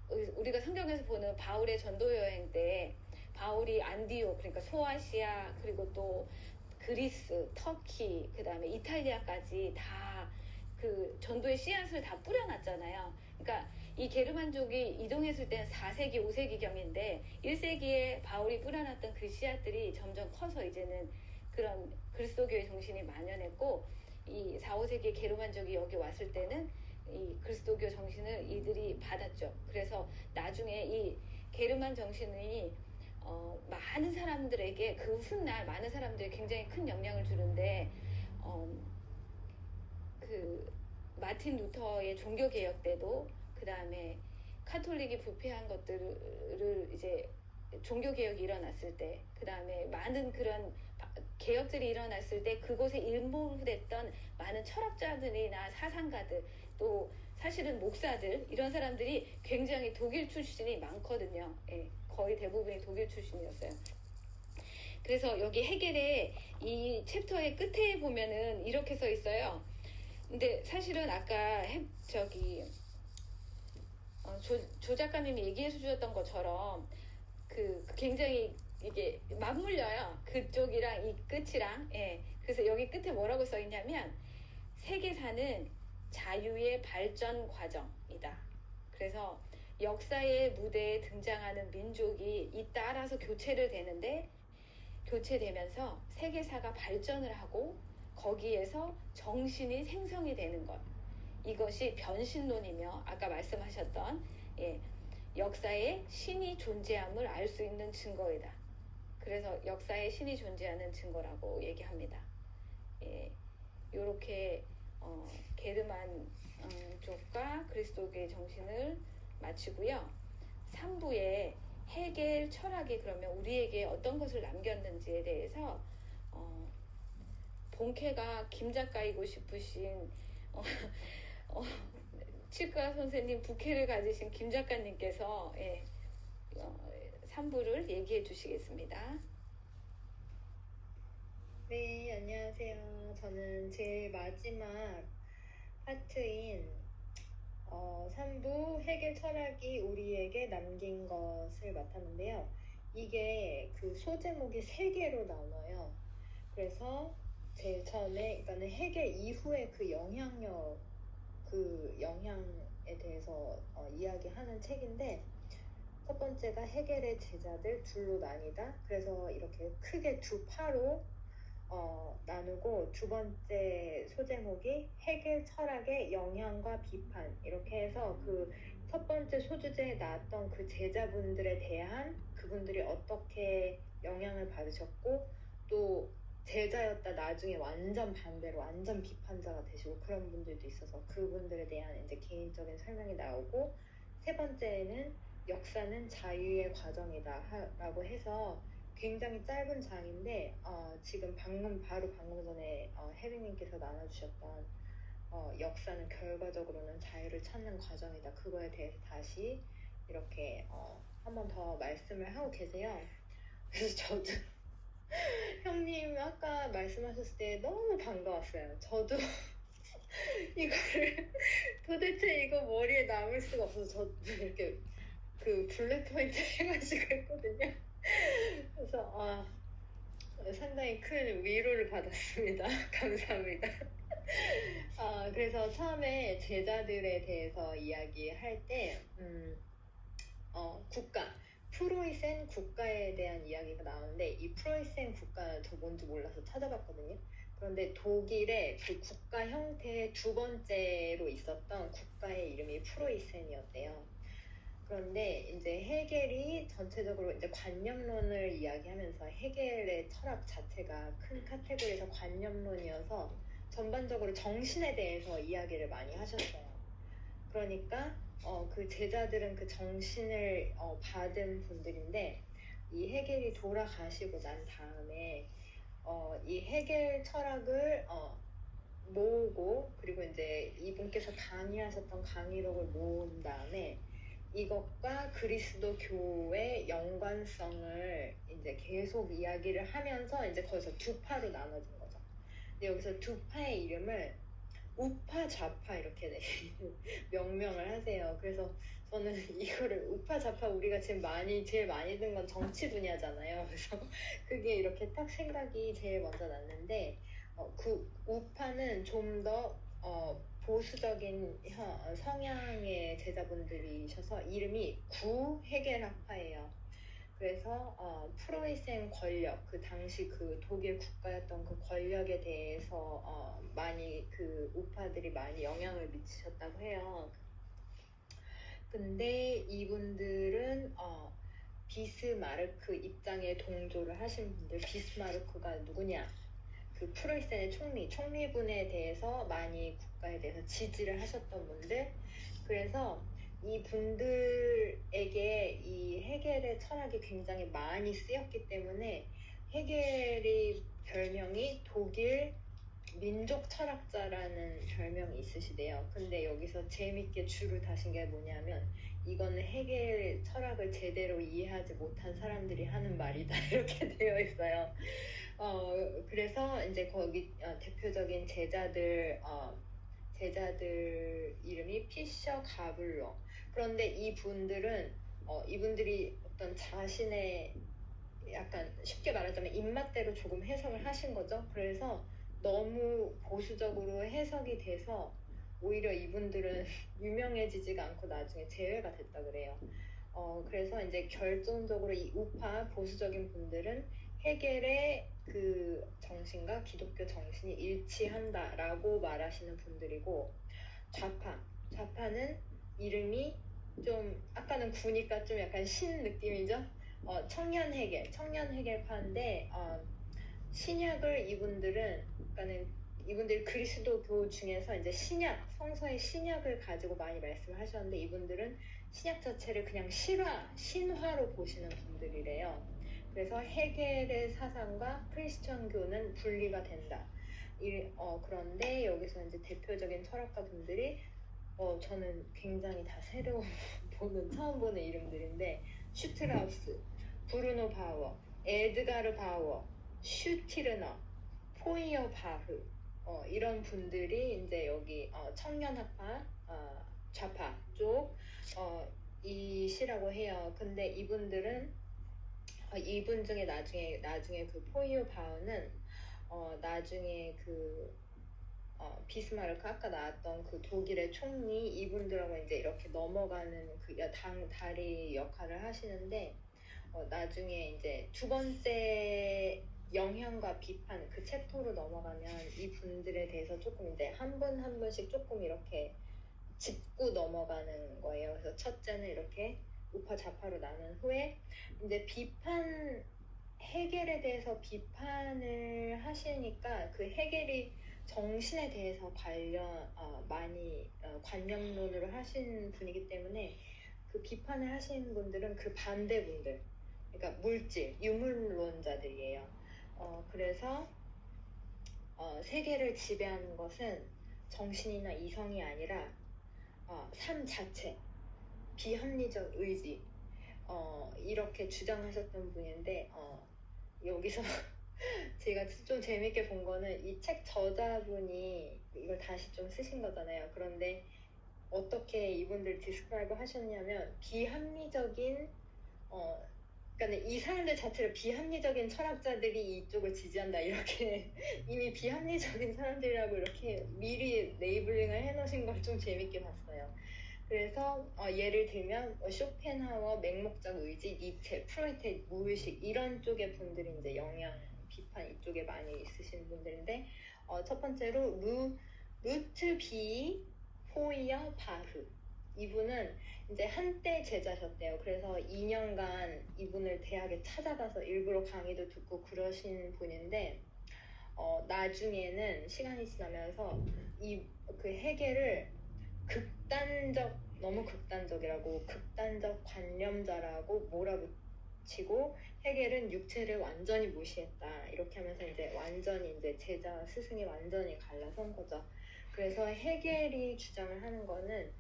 S1: 우리가 성경에서 보는 바울의 전도 여행 때 바울이 안디옥, 그러니까 소아시아, 그리고 또 그리스, 터키, 그 다음에 이탈리아까지 다 그 전도의 씨앗을 다 뿌려놨잖아요. 그러니까 이 게르만족이 이동했을 때는 4세기, 5세기경인데 1세기에 바울이 뿌려놨던 그 씨앗들이 점점 커서 이제는 그런 그리스도교의 정신이 만연했고, 이 4, 5세기 게르만족이 여기 왔을 때는 이 그리스도교 정신을 이들이 받았죠. 그래서 나중에 이 게르만 정신이 많은 사람들에게 그 훗날 많은 사람들이 굉장히 큰 영향을 주는데 그 마틴 루터의 종교 개혁 때도 그 다음에 카톨릭이 부패한 것들을 이제 종교 개혁이 일어났을 때, 그 다음에 많은 그런 개혁들이 일어났을 때 그곳에 일몰됐던 많은 철학자들이나 사상가들, 또 사실은 목사들, 이런 사람들이 굉장히 독일 출신이 많거든요. 예, 거의 대부분이 독일 출신이었어요. 그래서 여기 해겔의 이 챕터의 끝에 보면은 이렇게 써 있어요. 근데 사실은 아까 조 작가님이 얘기해 주셨던 것처럼 그 굉장히 이게 맞물려요. 그쪽이랑 이 끝이랑. 예. 그래서 여기 끝에 뭐라고 써 있냐면 세계사는 자유의 발전 과정이다. 그래서 역사의 무대에 등장하는 민족이 이 따라서 교체되면서 세계사가 발전을 하고 거기에서 정신이 생성이 되는 것. 이것이 변신론이며 아까 말씀하셨던 역사에 신이 존재함을 알 수 있는 증거이다. 그래서 역사에 신이 존재하는 증거라고 얘기합니다. 이렇게 게르만 쪽과 그리스도교의 정신을 마치고요. 3부에 해겔 철학이 그러면 우리에게 어떤 것을 남겼는지에 대해서 본캐가 김 작가이고 싶으신 치과 선생님 부캐를 가지신 김 작가님께서 3부를 얘기해 주시겠습니다.
S4: 네, 안녕하세요. 저는 제일 마지막 파트인 3부 해겔 철학이 우리에게 남긴 것을 맡았는데요. 이게 그 소제목이 3개로 나눠요. 그래서 제일 처음에, 그러니까는 해겔 이후에 그 영향력, 그 영향에 대해서 이야기하는 책인데, 첫 번째가 해겔의 제자들 둘로 나뉘다. 그래서 이렇게 크게 두 파로 나누고, 두 번째 소제목이 해겔 철학의 영향과 비판, 이렇게 해서 그 첫 번째 소주제에 나왔던 그 제자분들에 대한 그분들이 어떻게 영향을 받으셨고, 또 제자였다 나중에 완전 반대로 완전 비판자가 되시고 그런 분들도 있어서 그분들에 대한 이제 개인적인 설명이 나오고, 세 번째는 역사는 자유의 과정이다 라고 해서 굉장히 짧은 장인데 지금 방금 전에 혜린님께서 나눠주셨던 역사는 결과적으로는 자유를 찾는 과정이다, 그거에 대해서 다시 이렇게 한 번 더 말씀을 하고 계세요. 그래서 저도 형님 아까 말씀하셨을 때 너무 반가웠어요. 저도 이거를 도대체 이거 머리에 남을 수가 없어서 저도 이렇게 그 블랙 포인트 해가지고 했거든요. 그래서 상당히 큰 위로를 받았습니다. 감사합니다. 그래서 처음에 제자들에 대해서 이야기할 때 프로이센 국가에 대한 이야기가 나오는데, 이 프로이센 국가는 저 뭔지 몰라서 찾아봤거든요. 그런데 독일의 그 국가 형태의 두 번째로 있었던 국가의 이름이 프로이센이었대요. 그런데 이제 해겔이 전체적으로 이제 관념론을 이야기하면서, 해겔의 철학 자체가 큰 카테고리에서 관념론이어서 전반적으로 정신에 대해서 이야기를 많이 하셨어요. 그러니까 그 제자들은 그 정신을 받은 분들인데, 이 해겔이 돌아가시고 난 다음에 이 해겔 철학을 모으고, 그리고 이제 이분께서 강의하셨던 강의록을 모은 다음에 이것과 그리스도 교의 연관성을 이제 계속 이야기를 하면서 이제 거기서 두 파로 나눠진 거죠. 근데 여기서 두 파의 이름을 우파 좌파 이렇게 명명을 하세요. 그래서 저는 이거를 우파 좌파, 우리가 지금 제일 많이 든 건 정치 분야잖아요. 그래서 그게 이렇게 딱 생각이 제일 먼저 났는데, 그 우파는 좀 더 보수적인 성향의 제자분들이셔서 이름이 구해겔학파예요. 그래서 프로이센 권력, 그 당시 그 독일 국가였던 그 권력에 대해서 많이 그 우파들이 많이 영향을 미치셨다고 해요. 근데 이분들은 비스마르크 입장에 동조를 하신 분들, 비스마르크가 누구냐? 그 프로이센의 총리분에 대해서 많이 국가에 대해서 지지를 하셨던 분들. 그래서 이 분들에게 이 헤겔의 철학이 굉장히 많이 쓰였기 때문에 헤겔의 별명이 독일 민족 철학자라는 별명이 있으시대요. 근데 여기서 재밌게 줄을 다신 게 뭐냐면 이거는 헤겔 철학을 제대로 이해하지 못한 사람들이 하는 말이다 이렇게 되어 있어요. 그래서 이제 거기 대표적인 제자들 이름이 피셔 가블러. 그런데 이분들이 어떤 자신의 약간 쉽게 말하자면 입맛대로 조금 해석을 하신 거죠. 그래서 너무 보수적으로 해석이 돼서 오히려 이분들은 유명해지지가 않고 나중에 제외가 됐다 그래요. 그래서 이제 결정적으로 이 우파 보수적인 분들은 헤겔의 그 정신과 기독교 정신이 일치한다라고 말하시는 분들이고, 좌파는 이름이 좀 아까는 구니까 좀 약간 신 느낌이죠. 청년 헤겔파인데 신약을 이분들이 그리스도교 중에서 이제 성서의 신약을 가지고 많이 말씀을 하셨는데 이분들은 신약 자체를 그냥 신화로 보시는 분들이래요. 그래서 헤겔의 사상과 크리스천교는 분리가 된다. 그런데 여기서 이제 대표적인 철학가 분들이 저는 굉장히 다 새로 처음 보는 이름들인데 슈트라우스, 브루노 바워, 에드가르 바워, 슈티르너, 포이어바흐 이런 분들이 이제 여기 청년학파 좌파 쪽 이시라고 해요. 근데 이분들은 이분 중에 나중에 그 포이어바흐는 나중에 그 비스마르크 아까 나왔던 그 독일의 총리 이분들하고 이제 이렇게 넘어가는 그 다리 역할을 하시는데 나중에 이제 두 번째 영향과 비판 그 챕터로 넘어가면 이 분들에 대해서 조금 이제 한 분 한 분씩 조금 이렇게 짚고 넘어가는 거예요. 그래서 첫째는 이렇게 우파 좌파로 나눈 후에 이제 헤겔에 대해서 비판을 하시니까 그 헤겔이 정신에 대해서 많이 관념론으로 하신 분이기 때문에 그 비판을 하시는 분들은 그 반대분들, 그러니까 유물론자들이에요. 그래서 세계를 지배하는 것은 정신이나 이성이 아니라 삶 자체, 비합리적 의지, 이렇게 주장하셨던 분인데 여기서 제가 좀 재밌게 본 거는 이 책 저자분이 이걸 다시 좀 쓰신 거잖아요. 그런데 어떻게 이분들 디스크라이브 하셨냐면 비합리적인 그러니까 이 사람들 자체를 비합리적인 철학자들이 이쪽을 지지한다 이렇게 이미 비합리적인 사람들이라고 이렇게 미리 레이블링을 해놓으신 걸 좀 재밌게 봤어요. 그래서 예를 들면 쇼펜하워, 맹목적 의지, 니체, 프로이트, 무의식 이런 쪽의 분들이 이제 비판 이쪽에 많이 있으신 분들인데 첫 번째로 루트 비 포이어 바흐 이분은 이제 한때 제자셨대요. 그래서 2년간 이분을 대학에 찾아가서 일부러 강의도 듣고 그러신 분인데 나중에는 시간이 지나면서 그 헤겔을 너무 극단적이라고 극단적 관념자라고 몰아붙이고 헤겔은 육체를 완전히 무시했다 이렇게 하면서 이제 완전히 이제 제자와 스승이 완전히 갈라선 거죠. 그래서 헤겔이 주장을 하는 거는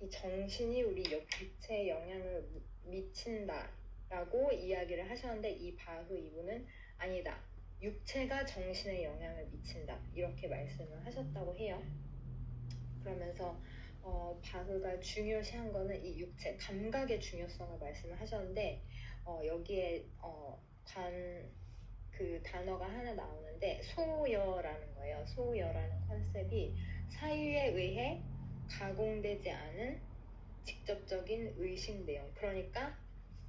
S4: 이 정신이 우리 육체에 영향을 미친다라고 이야기를 하셨는데 이 바흐 이분은 아니다. 육체가 정신에 영향을 미친다 이렇게 말씀을 하셨다고 해요. 그러면서 바흐가 중요시한 거는 이 육체 감각의 중요성을 말씀을 하셨는데 여기에 그 단어가 하나 나오는데 소여라는 거예요. 소여라는 컨셉이 사유에 의해 가공되지 않은 직접적인 의식 내용. 그러니까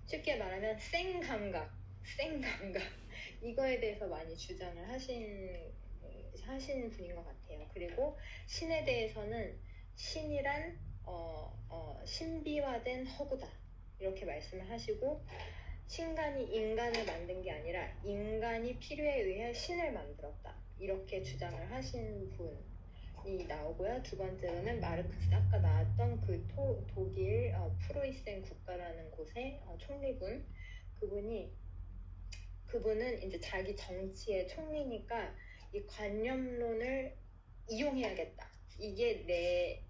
S4: 쉽게 말하면 생감각 이거에 대해서 많이 주장을 하신 분인 것 같아요. 그리고 신에 대해서는 신이란 신비화된 허구다 이렇게 말씀을 하시고 신간이 인간을 만든 게 아니라 인간이 필요에 의해 신을 만들었다. 이렇게 주장을 하신 분이 나오고요. 두 번째로는 마르크스, 아까 나왔던 그 독일 프로이센 국가라는 곳의 총리분, 그분은 이제 자기 정치의 총리니까 이 관념론을 이용해야겠다. 이게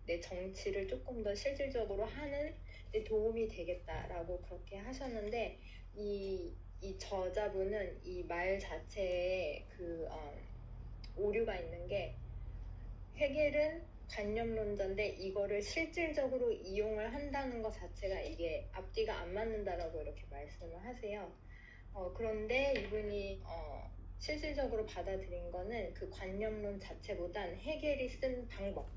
S4: 내 정치를 조금 더 실질적으로 하는 데 도움이 되겠다라고 그렇게 하셨는데, 이 저자분은 이 말 자체에 오류가 있는 게, 헤겔은 관념론자인데 이거를 실질적으로 이용을 한다는 것 자체가 이게 앞뒤가 안 맞는다라고 이렇게 말씀을 하세요. 그런데 이분이 실질적으로 받아들인 거는 그 관념론 자체보단 헤겔이 쓴 방법,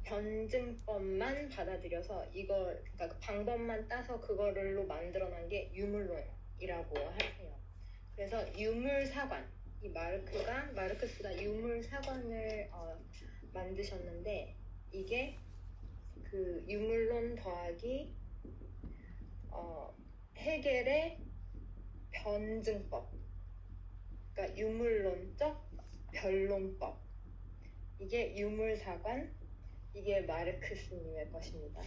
S4: 변증법만 받아들여서 그러니까 그 방법만 따서 그거를로 만들어낸 게 유물론이라고 하세요. 그래서 유물사관, 이 마르크스가 유물사관을 만드셨는데, 이게 그 유물론 더하기 헤겔의 변증법, 그러니까 유물론적 변론법, 이게 유물사관, 이게 마르크스님의 것입니다.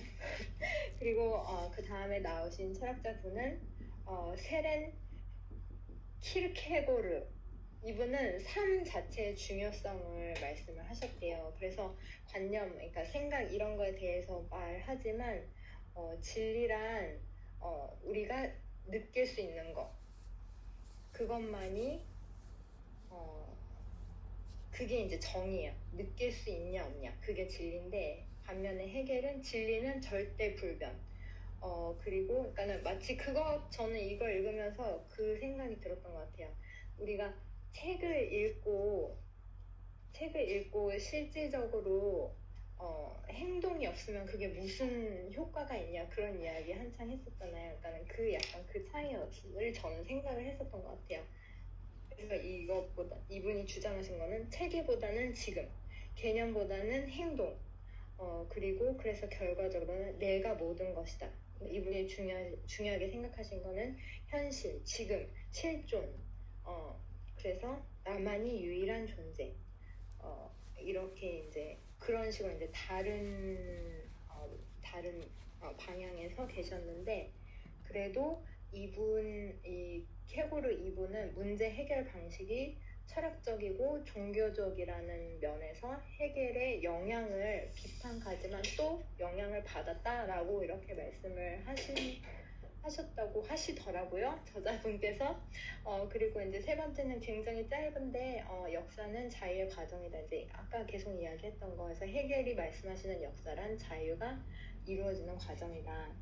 S4: 그리고 그 다음에 나오신 철학자분은 세렌 키르케고르, 이분은 삶 자체의 중요성을 말씀을 하셨대요. 그래서 관념, 그러니까 생각 이런 거에 대해서 말하지만 진리란 우리가 느낄 수 있는 거, 그것만이 그게 이제 정의예요. 느낄 수 있냐 없냐, 그게 진리인데, 반면에 헤겔은 진리는 절대 불변. 그리고 그러니까는 마치 저는 이걸 읽으면서 그 생각이 들었던 것 같아요. 우리가 책을 읽고 실질적으로 행동이 없으면 그게 무슨 효과가 있냐, 그런 이야기 한창 했었잖아요. 그러니까는 약간 그 차이를 저는 생각을 했었던 것 같아요. 그래서 이분이 주장하신 거는 체계보다는 지금, 개념보다는 행동, 그리고 그래서 결과적으로는 내가 모든 것이다. 이분이 중요하게 생각하신 거는 현실, 지금, 실존, 그래서 나만이 유일한 존재, 이렇게 이제 그런 식으로 이제 다른 방향에서 계셨는데, 그래도 이 케고르 이분은 문제 해결 방식이 철학적이고 종교적이라는 면에서 헤겔의 영향을 비판하지만 또 영향을 받았다라고 이렇게 말씀을 하셨다고 하시더라고요, 저자분께서. 그리고 이제 세 번째는 굉장히 짧은데, 역사는 자유의 과정이다. 이제 아까 계속 이야기했던 거에서 헤겔이 말씀하시는 역사란 자유가 이루어지는 과정이다.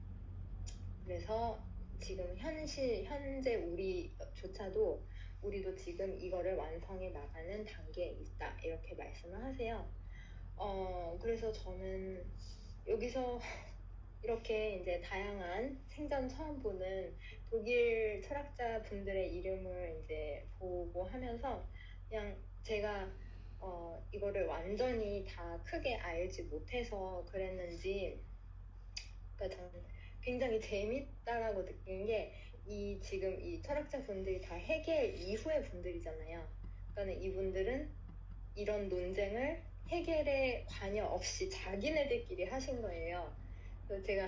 S4: 그래서 지금 현재 우리도 지금 이거를 완성해 나가는 단계에 있다, 이렇게 말씀을 하세요. 그래서 저는 여기서 이렇게 이제 다양한 생전 처음 보는 독일 철학자 분들의 이름을 이제 보고 하면서, 그냥 제가 이거를 완전히 다 크게 알지 못해서 그랬는지, 그러니까 저는 굉장히 재밌다라고 느낀 게, 지금 이 철학자 분들이 다 헤겔 이후의 분들이잖아요. 그러니까 이분들은 이런 논쟁을 헤겔에 관여 없이 자기네들끼리 하신 거예요. 그래서 제가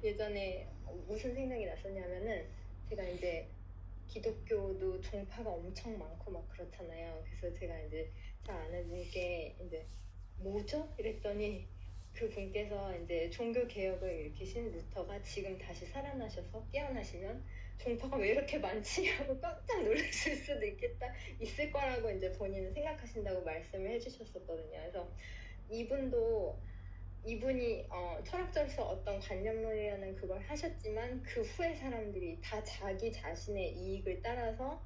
S4: 예전에 무슨 생각이 났었냐면은, 제가 이제 기독교도 종파가 엄청 많고 막 그렇잖아요. 그래서 제가 이제 잘 아는 분께 이제 뭐죠? 이랬더니 그 분께서 이제 종교 개혁을 일으키신 루터가 지금 다시 살아나셔서 깨어나시면 종파가 왜 이렇게 많지? 하고 깜짝 놀랐을 수도 있을 거라고 이제 본인은 생각하신다고 말씀을 해주셨었거든요. 그래서 이분이 철학자로서 어떤 관념론이라는 그걸 하셨지만, 그 후에 사람들이 다 자기 자신의 이익을 따라서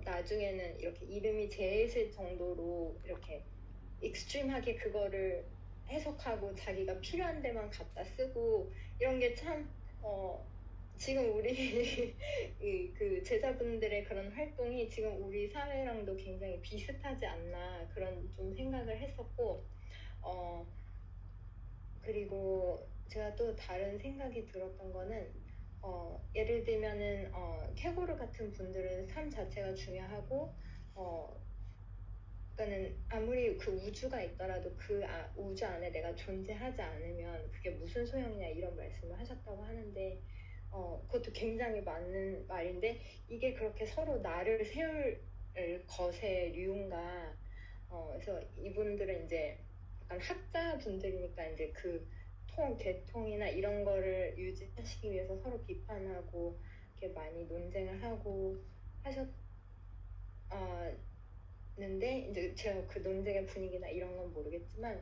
S4: 나중에는 이렇게 이름이 제했을 정도로 이렇게 익스트림하게 그거를 해석하고 자기가 필요한 데만 갖다 쓰고, 이런 게 참 지금 우리 그 제자분들의 그런 활동이 지금 우리 사회랑도 굉장히 비슷하지 않나, 그런 좀 생각을 했었고, 그리고 제가 또 다른 생각이 들었던 거는, 예를 들면은 캐고르 같은 분들은 삶 자체가 중요하고 그러니까는 아무리 그 우주가 있더라도 그 우주 안에 내가 존재하지 않으면 그게 무슨 소용이냐 이런 말씀을 하셨다고 하는데 그것도 굉장히 맞는 말인데 이게 그렇게 서로 나를 세울 것의 류인가 그래서 이분들은 이제 약간 학자분들이니까 이제 그 계통이나 이런 거를 유지하시기 위해서 서로 비판하고 이렇게 많이 논쟁을 하고 하셨는데 이제 제가 그 논쟁의 분위기나 이런 건 모르겠지만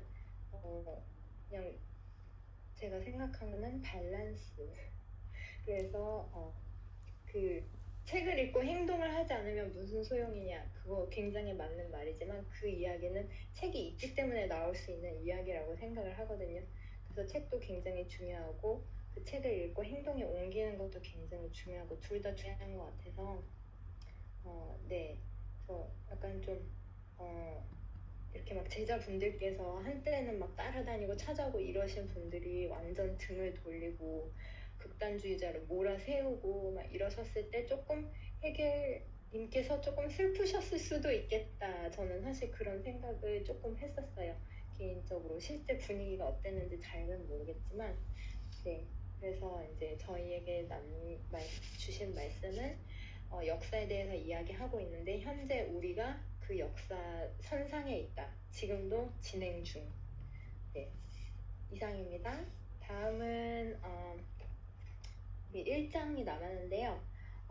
S4: 그냥 제가 생각하는 밸런스 그래서 그 책을 읽고 행동을 하지 않으면 무슨 소용이냐 그거 굉장히 맞는 말이지만 그 이야기는 책이 있기 때문에 나올 수 있는 이야기라고 생각을 하거든요. 그래서 책도 굉장히 중요하고 그 책을 읽고 행동에 옮기는 것도 굉장히 중요하고 둘 다 중요한 것 같아서 네 그래서 약간 좀 이렇게 막 제자분들께서 한때는 막 따라다니고 찾아오고 이러신 분들이 완전 등을 돌리고 극단주의자를 몰아세우고 막 이러셨을 때 조금 해겔님께서 조금 슬프셨을 수도 있겠다. 저는 사실 그런 생각을 조금 했었어요. 개인적으로 실제 분위기가 어땠는지 잘은 모르겠지만 네. 그래서 이제 저희에게 주신 말씀은 역사에 대해서 이야기하고 있는데 현재 우리가 그 역사 선상에 있다. 지금도 진행 중. 네. 이상입니다. 다음은 1장이 남았는데요.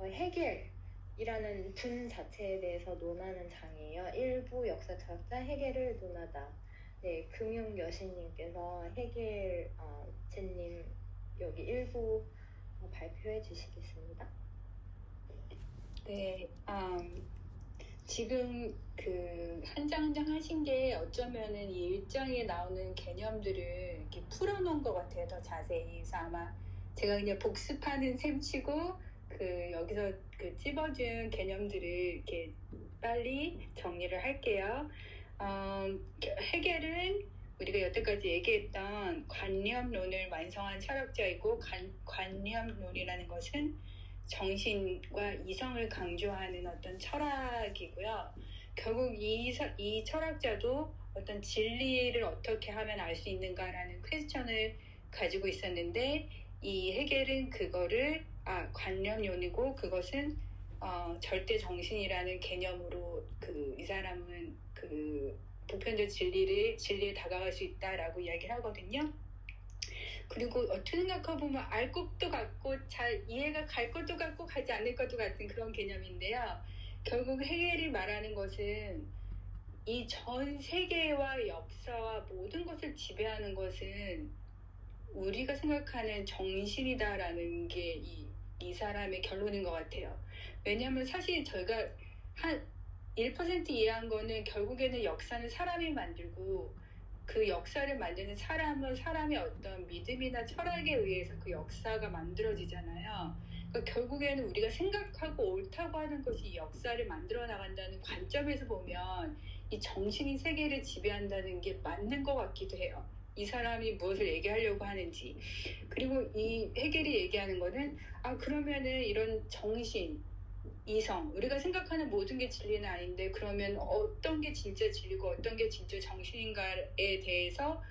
S4: 해겔이라는 분 자체에 대해서 논하는 장이에요. 일부 역사 철학자 해겔을 논하다. 네, 금융 여신님께서 해겔 제님 여기 일부 발표해 주시겠습니다.
S5: 네, 지금 그 한 장 한 장 하신 게 어쩌면은 이 일장에 나오는 개념들을 이렇게 풀어놓은 것 같아요. 더 자세히. 그래서 아마 제가 그냥 복습하는 셈치고 그 여기서 그 찝어준 개념들을 이렇게 빨리 정리를 할게요. 해겔은 우리가 여태까지 얘기했던 관념론을 완성한 철학자이고 관념론이라는 것은 정신과 이성을 강조하는 어떤 철학이고요. 결국 이 철학자도 어떤 진리를 어떻게 하면 알 수 있는가라는 퀘스천을 가지고 있었는데 이 해겔은 그거를 관념론이고 그것은 절대 정신이라는 개념으로 이 사람은 그 보편적 진리에 다가갈 수 있다라고 이야기를 하거든요. 그리고 어떻게 생각해보면 알 것도 같고 잘 이해가 갈 것도 같고 가지 않을 것도 같은 그런 개념인데요. 결국 해겔이 말하는 것은 이 전 세계와 역사와 모든 것을 지배하는 것은 우리가 생각하는 정신이다라는 게 이 사람의 결론인 것 같아요. 왜냐하면 사실 저희가 한 1% 이해한 거는 결국에는 역사는 사람이 만들고 그 역사를 만드는 사람은 사람의 어떤 믿음이나 철학에 의해서 그 역사가 만들어지잖아요. 그러니까 결국에는 우리가 생각하고 옳다고 하는 것이 이 역사를 만들어 나간다는 관점에서 보면 이 정신이 세계를 지배한다는 게 맞는 것 같기도 해요. 이 사람이 무엇을 얘기하려고 하는지. 그리고 이 해겔이 얘기하는 거는 그러면은 이런 정신, 이성, 우리가 생각하는 모든 게 진리는 아닌데 그러면 어떤 게 진짜 진리고 어떤 게 진짜 정신인가에 대해서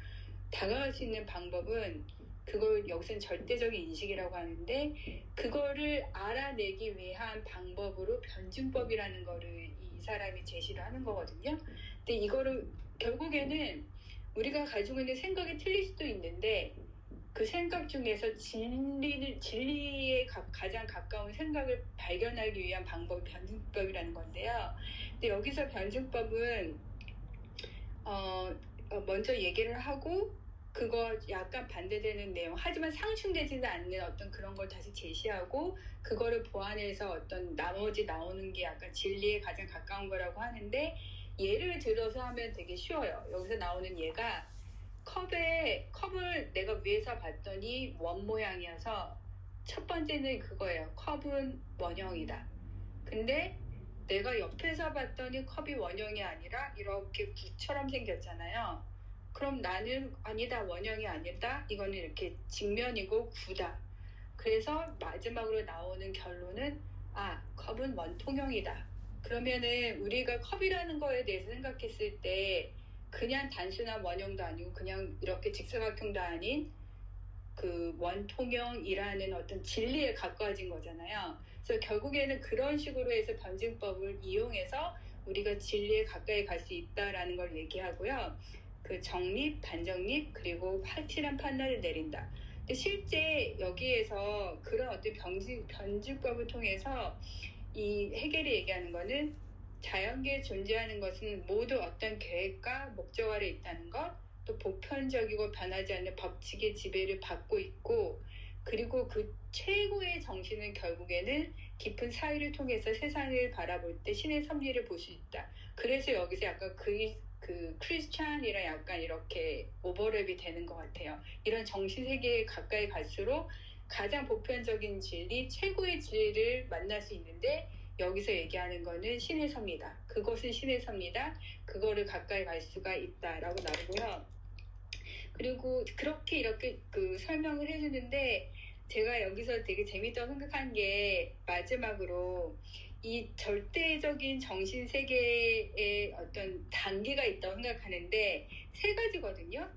S5: 다가갈 수 있는 방법은 그걸 여기서는 절대적인 인식이라고 하는데 그거를 알아내기 위한 방법으로 변증법이라는 거를 이 사람이 제시를 하는 거거든요. 근데 이거를 결국에는 우리가 가지고 있는 생각이 틀릴 수도 있는데 그 생각 중에서 진리에 가장 가까운 생각을 발견하기 위한 방법이 변증법이라는 건데요. 근데 여기서 변증법은 먼저 얘기를 하고 그거 약간 반대되는 내용 하지만 상충되지는 않는 어떤 그런 걸 다시 제시하고 그거를 보완해서 어떤 나머지 나오는 게 약간 진리에 가장 가까운 거라고 하는데 예를 들어서 하면 되게 쉬워요. 여기서 나오는 예가 컵을 내가 위에서 봤더니 원 모양이어서 첫 번째는 그거예요. 컵은 원형이다. 근데 내가 옆에서 봤더니 컵이 원형이 아니라 이렇게 구처럼 생겼잖아요. 그럼 나는 아니다, 원형이 아니다. 이거는 이렇게 직면이고 구다. 그래서 마지막으로 나오는 결론은 컵은 원통형이다. 그러면은 우리가 컵이라는 거에 대해서 생각했을 때 그냥 단순한 원형도 아니고 그냥 이렇게 직사각형도 아닌 그 원통형이라는 어떤 진리에 가까워진 거잖아요. 그래서 결국에는 그런 식으로 해서 변증법을 이용해서 우리가 진리에 가까이 갈 수 있다라는 걸 얘기하고요. 그 정립, 반정립, 그리고 확실한 판단을 내린다. 근데 실제 여기에서 그런 어떤 변증법을 통해서 이 해겔이 얘기하는 거는 자연계에 존재하는 것은 모두 어떤 계획과 목적 아래 있다는 것, 또 보편적이고 변하지 않는 법칙의 지배를 받고 있고, 그리고 그 최고의 정신은 결국에는 깊은 사유를 통해서 세상을 바라볼 때 신의 섭리를 볼 수 있다. 그래서 여기서 약간 그 크리스찬이랑 약간 이렇게 오버랩이 되는 것 같아요. 이런 정신 세계에 가까이 갈수록 가장 보편적인 진리, 최고의 진리를 만날 수 있는데 여기서 얘기하는 거는 신의 섭리다. 그것은 신의 섭리다. 그거를 가까이 갈 수가 있다라고 나오고요. 그리고 그렇게 이렇게 그 설명을 해주는데 제가 여기서 되게 재밌다고 생각한 게 마지막으로 이 절대적인 정신 세계의 어떤 단계가 있다고 생각하는데 세 가지거든요.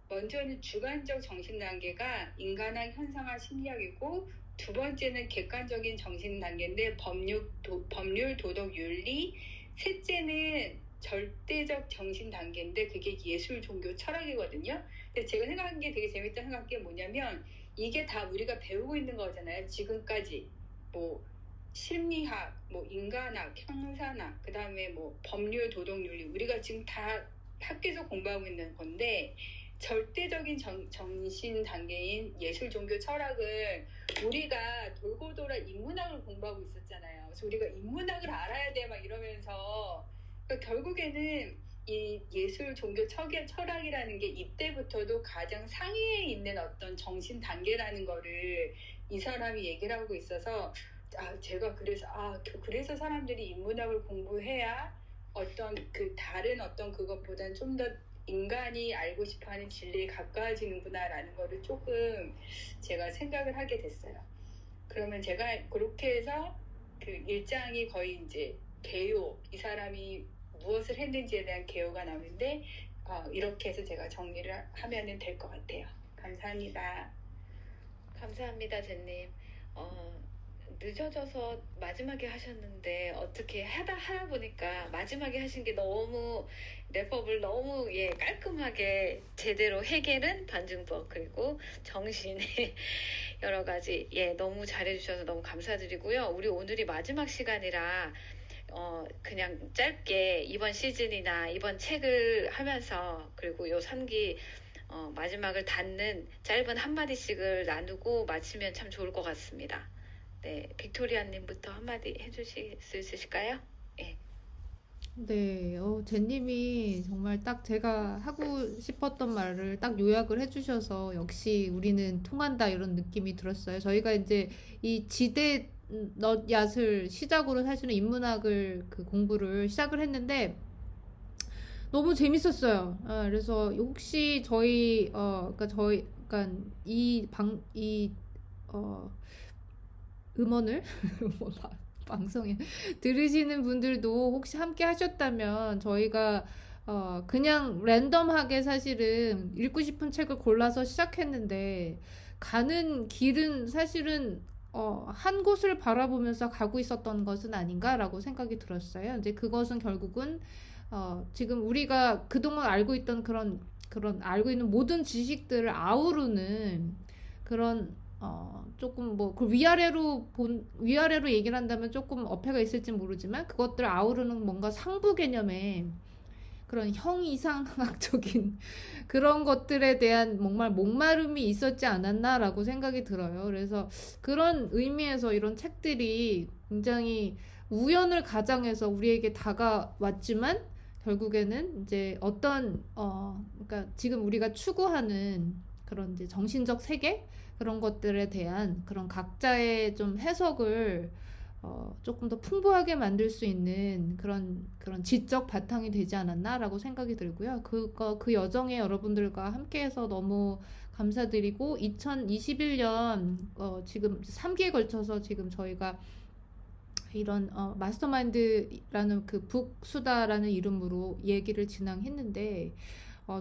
S5: 먼저는 주관적 정신 단계가 인간학 현상화 심리학이고 두 번째는 객관적인 정신 단계인데 법률, 도덕, 윤리. 셋째는 절대적 정신 단계인데 그게 예술, 종교, 철학이거든요. 근데 제가 생각한 게 되게 재밌다 생각한 게 뭐냐면 이게 다 우리가 배우고 있는 거잖아요. 지금까지 뭐 심리학, 뭐 인간학, 형사학, 그 다음에 뭐 법률, 도덕, 윤리 우리가 지금 다 학교에서 공부하고 있는 건데 절대적인 정신 단계인 예술, 종교, 철학을 우리가 돌고 돌아 인문학을 공부하고 있었잖아요. 그래서 우리가 인문학을 알아야 돼 막 이러면서 그러니까 결국에는 이 예술, 종교, 철학이라는 게 이때부터도 가장 상위에 있는 어떤 정신 단계라는 거를 이 사람이 얘기를 하고 있어서 제가 그래서 사람들이 인문학을 공부해야 어떤 그 다른 어떤 그것보다는 좀 더 인간이 알고 싶어하는 진리에 가까워지는구나라는 거를 조금 제가 생각을 하게 됐어요. 그러면 제가 그렇게 해서 그 1장이 거의 이제 개요, 이 사람이 무엇을 했는지에 대한 개요가 나오는데 이렇게 해서 제가 정리를 하면 될 것 같아요. 감사합니다.
S1: 감사합니다, 제님. 늦어져서 마지막에 하셨는데 어떻게 하다 보니까 마지막에 하신 게 너무 뇌법을 너무 깔끔하게 제대로 해결은 반증법 그리고 정신의 여러 가지 너무 잘해주셔서 너무 감사드리고요. 우리 오늘이 마지막 시간이라 그냥 짧게 이번 시즌이나 이번 책을 하면서 그리고 요 3기 마지막을 닫는 짧은 한마디씩을 나누고 마치면 참 좋을 것 같습니다. 네, 빅토리아님부터 한마디 해주실 수 있으실까요?
S3: 네, 제님이 정말 딱 제가 하고 싶었던 말을 딱 요약을 해주셔서 역시 우리는 통한다 이런 느낌이 들었어요. 저희가 이제 이 지대 넛얏을 시작으로 사실은 인문학을 그 공부를 시작을 했는데 너무 재밌었어요. 그래서 혹시 저희 그러니까 음원을 방송에 들으시는 분들도 혹시 함께 하셨다면 저희가 그냥 랜덤하게 사실은 읽고 싶은 책을 골라서 시작했는데 가는 길은 사실은 한 곳을 바라보면서 가고 있었던 것은 아닌가라고 생각이 들었어요. 이제 그것은 결국은 지금 우리가 그동안 알고 있던 그런 알고 있는 모든 지식들을 아우르는 그런 조금 뭐 그 위아래로 얘기를 한다면 조금 어폐가 있을지 모르지만 그것들을 아우르는 뭔가 상부 개념의 그런 형이상학적인 그런 것들에 대한 정말 목마름이 있었지 않았나라고 생각이 들어요. 그래서 그런 의미에서 이런 책들이 굉장히 우연을 가장해서 우리에게 다가왔지만 결국에는 이제 어떤 그러니까 지금 우리가 추구하는 그런 이제 정신적 세계 그런 것들에 대한 그런 각자의 좀 해석을 조금 더 풍부하게 만들 수 있는 그런 지적 바탕이 되지 않았나라고 생각이 들고요. 그 여정에 여러분들과 함께해서 너무 감사드리고 2021년 지금 3기에 걸쳐서 지금 저희가 이런 마스터마인드라는 그 북수다라는 이름으로 얘기를 진행했는데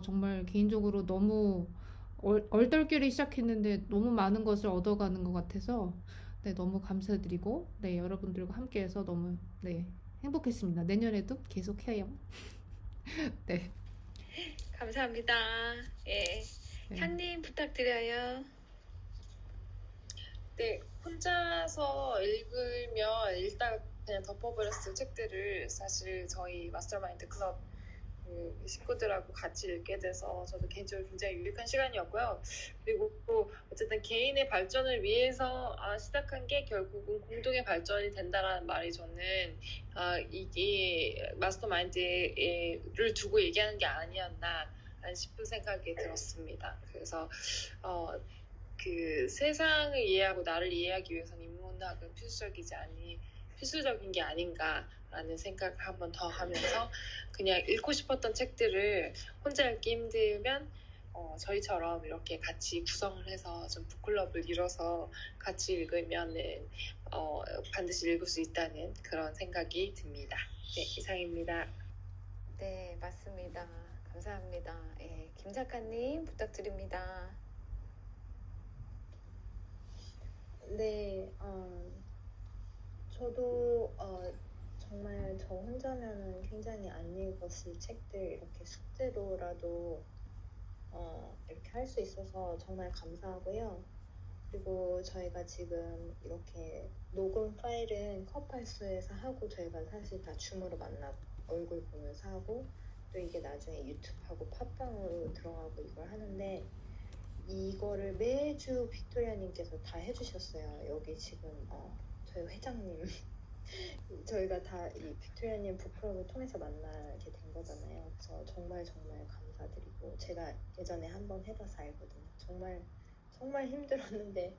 S3: 정말 개인적으로 너무 얼떨결에 시작했는데 너무 많은 것을 얻어가는 것 같아서 네, 너무 감사드리고 네, 여러분들과 함께해서 너무 네, 행복했습니다. 내년에도 계속해요. 네.
S1: 감사합니다. 예.
S3: 네.
S1: 향님 부탁드려요.
S2: 네, 혼자서 읽으면 일단 그냥 덮어버렸을 책들을 사실 저희 마스터마인드 클럽 그 식구들하고 같이 읽게 돼서 저도 개인적으로 굉장히 유익한 시간이었고요. 그리고 또 어쨌든 개인의 발전을 위해서 시작한 게 결국은 공동의 발전이 된다라는 말이 저는 이게 마스터마인드를 두고 얘기하는 게 아니었나 싶은 생각이 들었습니다. 그래서 그 세상을 이해하고 나를 이해하기 위해서는 인문학은 필수적인 게 아닌가라는 생각을 한 번 더 하면서 그냥 읽고 싶었던 책들을 혼자 읽기 힘들면 저희처럼 이렇게 같이 구성을 해서 좀 북클럽을 이뤄서 같이 읽으면은 반드시 읽을 수 있다는 그런 생각이 듭니다. 네, 이상입니다.
S1: 네, 맞습니다. 감사합니다. 예, 김 작가님 부탁드립니다.
S4: 네, 저도 정말 저 혼자면은 굉장히 안 읽었을 책들 이렇게 숙제로라도 이렇게 할 수 있어서 정말 감사하고요. 그리고 저희가 지금 이렇게 녹음 파일은 컵발수에서 하고 저희가 사실 다 줌으로 만나고 얼굴 보면서 하고 또 이게 나중에 유튜브하고 팟빵으로 들어가고 이걸 하는데 이거를 매주 빅토리아님께서 다 해주셨어요. 여기 지금 저희 회장님 저희가 다 이 빅토리아님 북클럽을 통해서 만나게 된 거잖아요. 그래서 정말 감사드리고 제가 예전에 한번 해봐서 알거든요. 정말 힘들었는데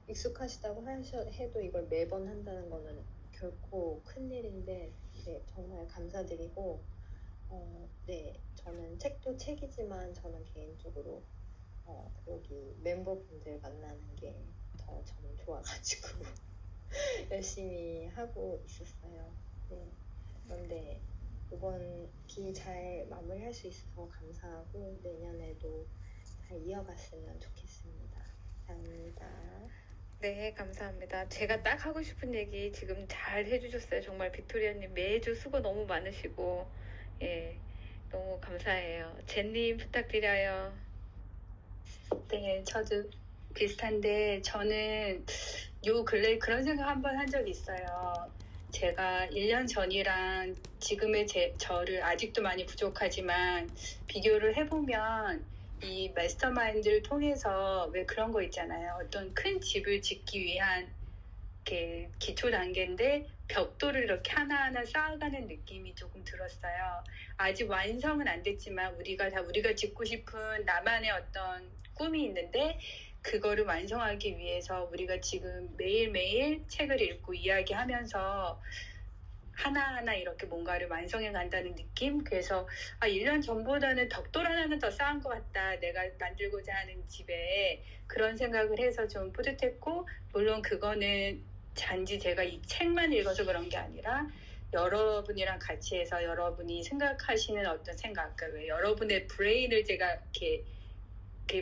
S4: 익숙하시다고 해도 이걸 매번 한다는 거는 결코 큰일인데 네, 정말 감사드리고 네, 저는 책도 책이지만 저는 개인적으로 여기 멤버분들 만나는 게 더 저는 좋아가지고 열심히 하고 있었어요. 네. 그런데 이번 기 잘 마무리할 수 있어서 감사하고 내년에도 잘 이어갔으면 좋겠습니다. 감사합니다.
S1: 네, 감사합니다. 제가 딱 하고 싶은 얘기 지금 잘 해주셨어요. 정말 빅토리아님 매주 수고 너무 많으시고, 예, 너무 감사해요. 젠님 부탁드려요.
S5: 네, 저도 비슷한데 저는 요 근래 그런 생각 한번 한 적이 있어요. 제가 1년 전이랑 지금의 저를 아직도 많이 부족하지만 비교를 해보면 이 마스터마인드를 통해서 왜 그런 거 있잖아요. 어떤 큰 집을 짓기 위한 이렇게 기초 단계인데 벽돌을 이렇게 하나하나 쌓아가는 느낌이 조금 들었어요. 아직 완성은 안 됐지만 우리가 짓고 싶은 나만의 어떤 꿈이 있는데 그거를 완성하기 위해서 우리가 지금 매일매일 책을 읽고 이야기하면서 하나하나 이렇게 뭔가를 완성해 간다는 느낌? 그래서 1년 전보다는 벽돌 하나는 더 쌓은 것 같다. 내가 만들고자 하는 집에 그런 생각을 해서 좀 뿌듯했고 물론 그거는 단지 제가 이 책만 읽어서 그런 게 아니라 여러분이랑 같이 해서 여러분이 생각하시는 어떤 생각, 그러니까 왜 여러분의 브레인을 제가 이렇게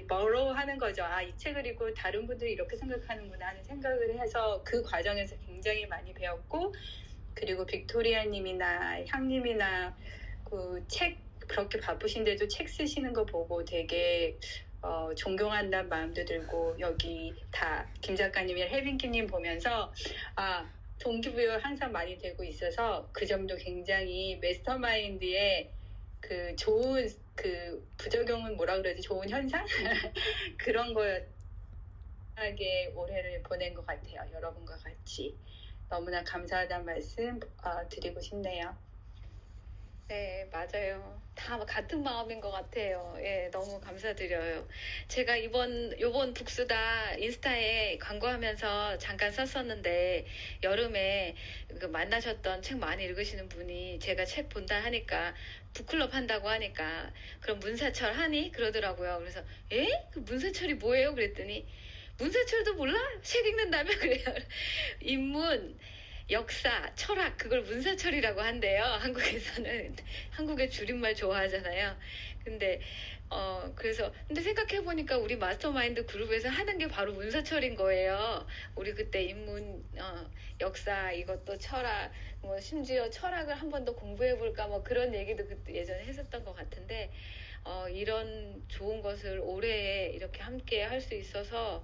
S5: 버로우하는 거죠. 이 책을 읽고 다른 분들이 이렇게 생각하는구나 하는 생각을 해서 그 과정에서 굉장히 많이 배웠고 그리고 빅토리아님이나 향님이나 그 책 그렇게 바쁘신데도 책 쓰시는 거 보고 되게 존경한다는 마음도 들고 여기 다 김 작가님이랑 혜빈키님 보면서 동기부여 항상 많이 되고 있어서 그 점도 굉장히 마스터마인드의 그 좋은 그 부작용은 뭐라 그러지? 좋은 현상? 그런 거하게 올해를 보낸 것 같아요. 여러분과 같이. 너무나 감사하다는 말씀 드리고 싶네요.
S1: 네, 맞아요. 다 같은 마음인 것 같아요. 예, 너무 감사드려요. 제가 요번 북수다 인스타에 광고하면서 잠깐 썼었는데, 여름에 그 만나셨던 책 많이 읽으시는 분이 제가 책 본다 하니까, 북클럽 한다고 하니까, 그럼 문사철 하니? 그러더라고요. 그래서, 에? 그 문사철이 뭐예요? 그랬더니, 문사철도 몰라? 책 읽는다며? 그래요. 인문, 역사, 철학, 그걸 문사철이라고 한대요. 한국에서는. 한국의 줄임말 좋아하잖아요. 근데, 근데 생각해보니까 우리 마스터마인드 그룹에서 하는 게 바로 문사철인 거예요. 우리 그때 인문, 역사, 이것도 철학, 뭐, 심지어 철학을 한 번 더 공부해볼까, 뭐, 그런 얘기도 그때 예전에 했었던 것 같은데, 이런 좋은 것을 올해 이렇게 함께 할 수 있어서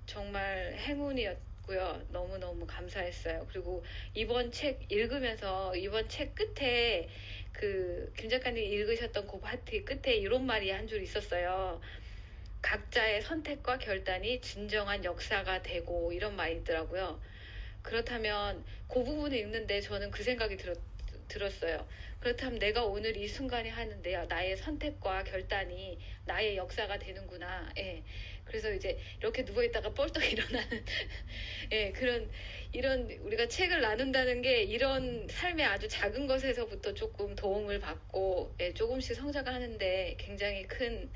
S1: 정말 행운이었고요. 너무너무 감사했어요. 그리고 이번 책 읽으면서 이번 책 끝에 김 작가님 읽으셨던 그 파트 끝에 이런 말이 한 줄 있었어요. 각자의 선택과 결단이 진정한 역사가 되고 이런 말이 있더라고요. 그렇다면 그 부분을 읽는데 저는 그 생각이 들었어요. 그렇다면 내가 오늘 이 순간에 하는데요. 나의 선택과 결단이 나의 역사가 되는구나. 예. 그래서 이제 이렇게 누워있다가 뻘떡 일어나는 예, 이런 우리가 책을 나눈다는 게 이런 삶의 아주 작은 것에서부터 조금 도움을 받고 예, 조금씩 성장하는데 굉장히 큰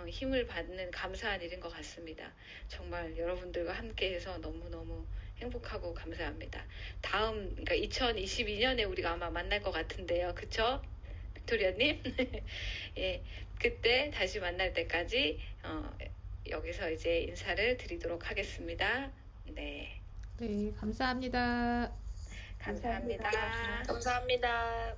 S1: 힘을 받는 감사한 일인 것 같습니다. 정말 여러분들과 함께해서 너무너무 행복하고 감사합니다. 그러니까 2022년에 우리가 아마 만날 것 같은데요. 그쵸? 빅토리아님? 예, 그때 다시 만날 때까지 여기서 이제 인사를 드리도록 하겠습니다. 네,
S3: 네, 감사합니다.
S1: 감사합니다.
S2: 감사합니다.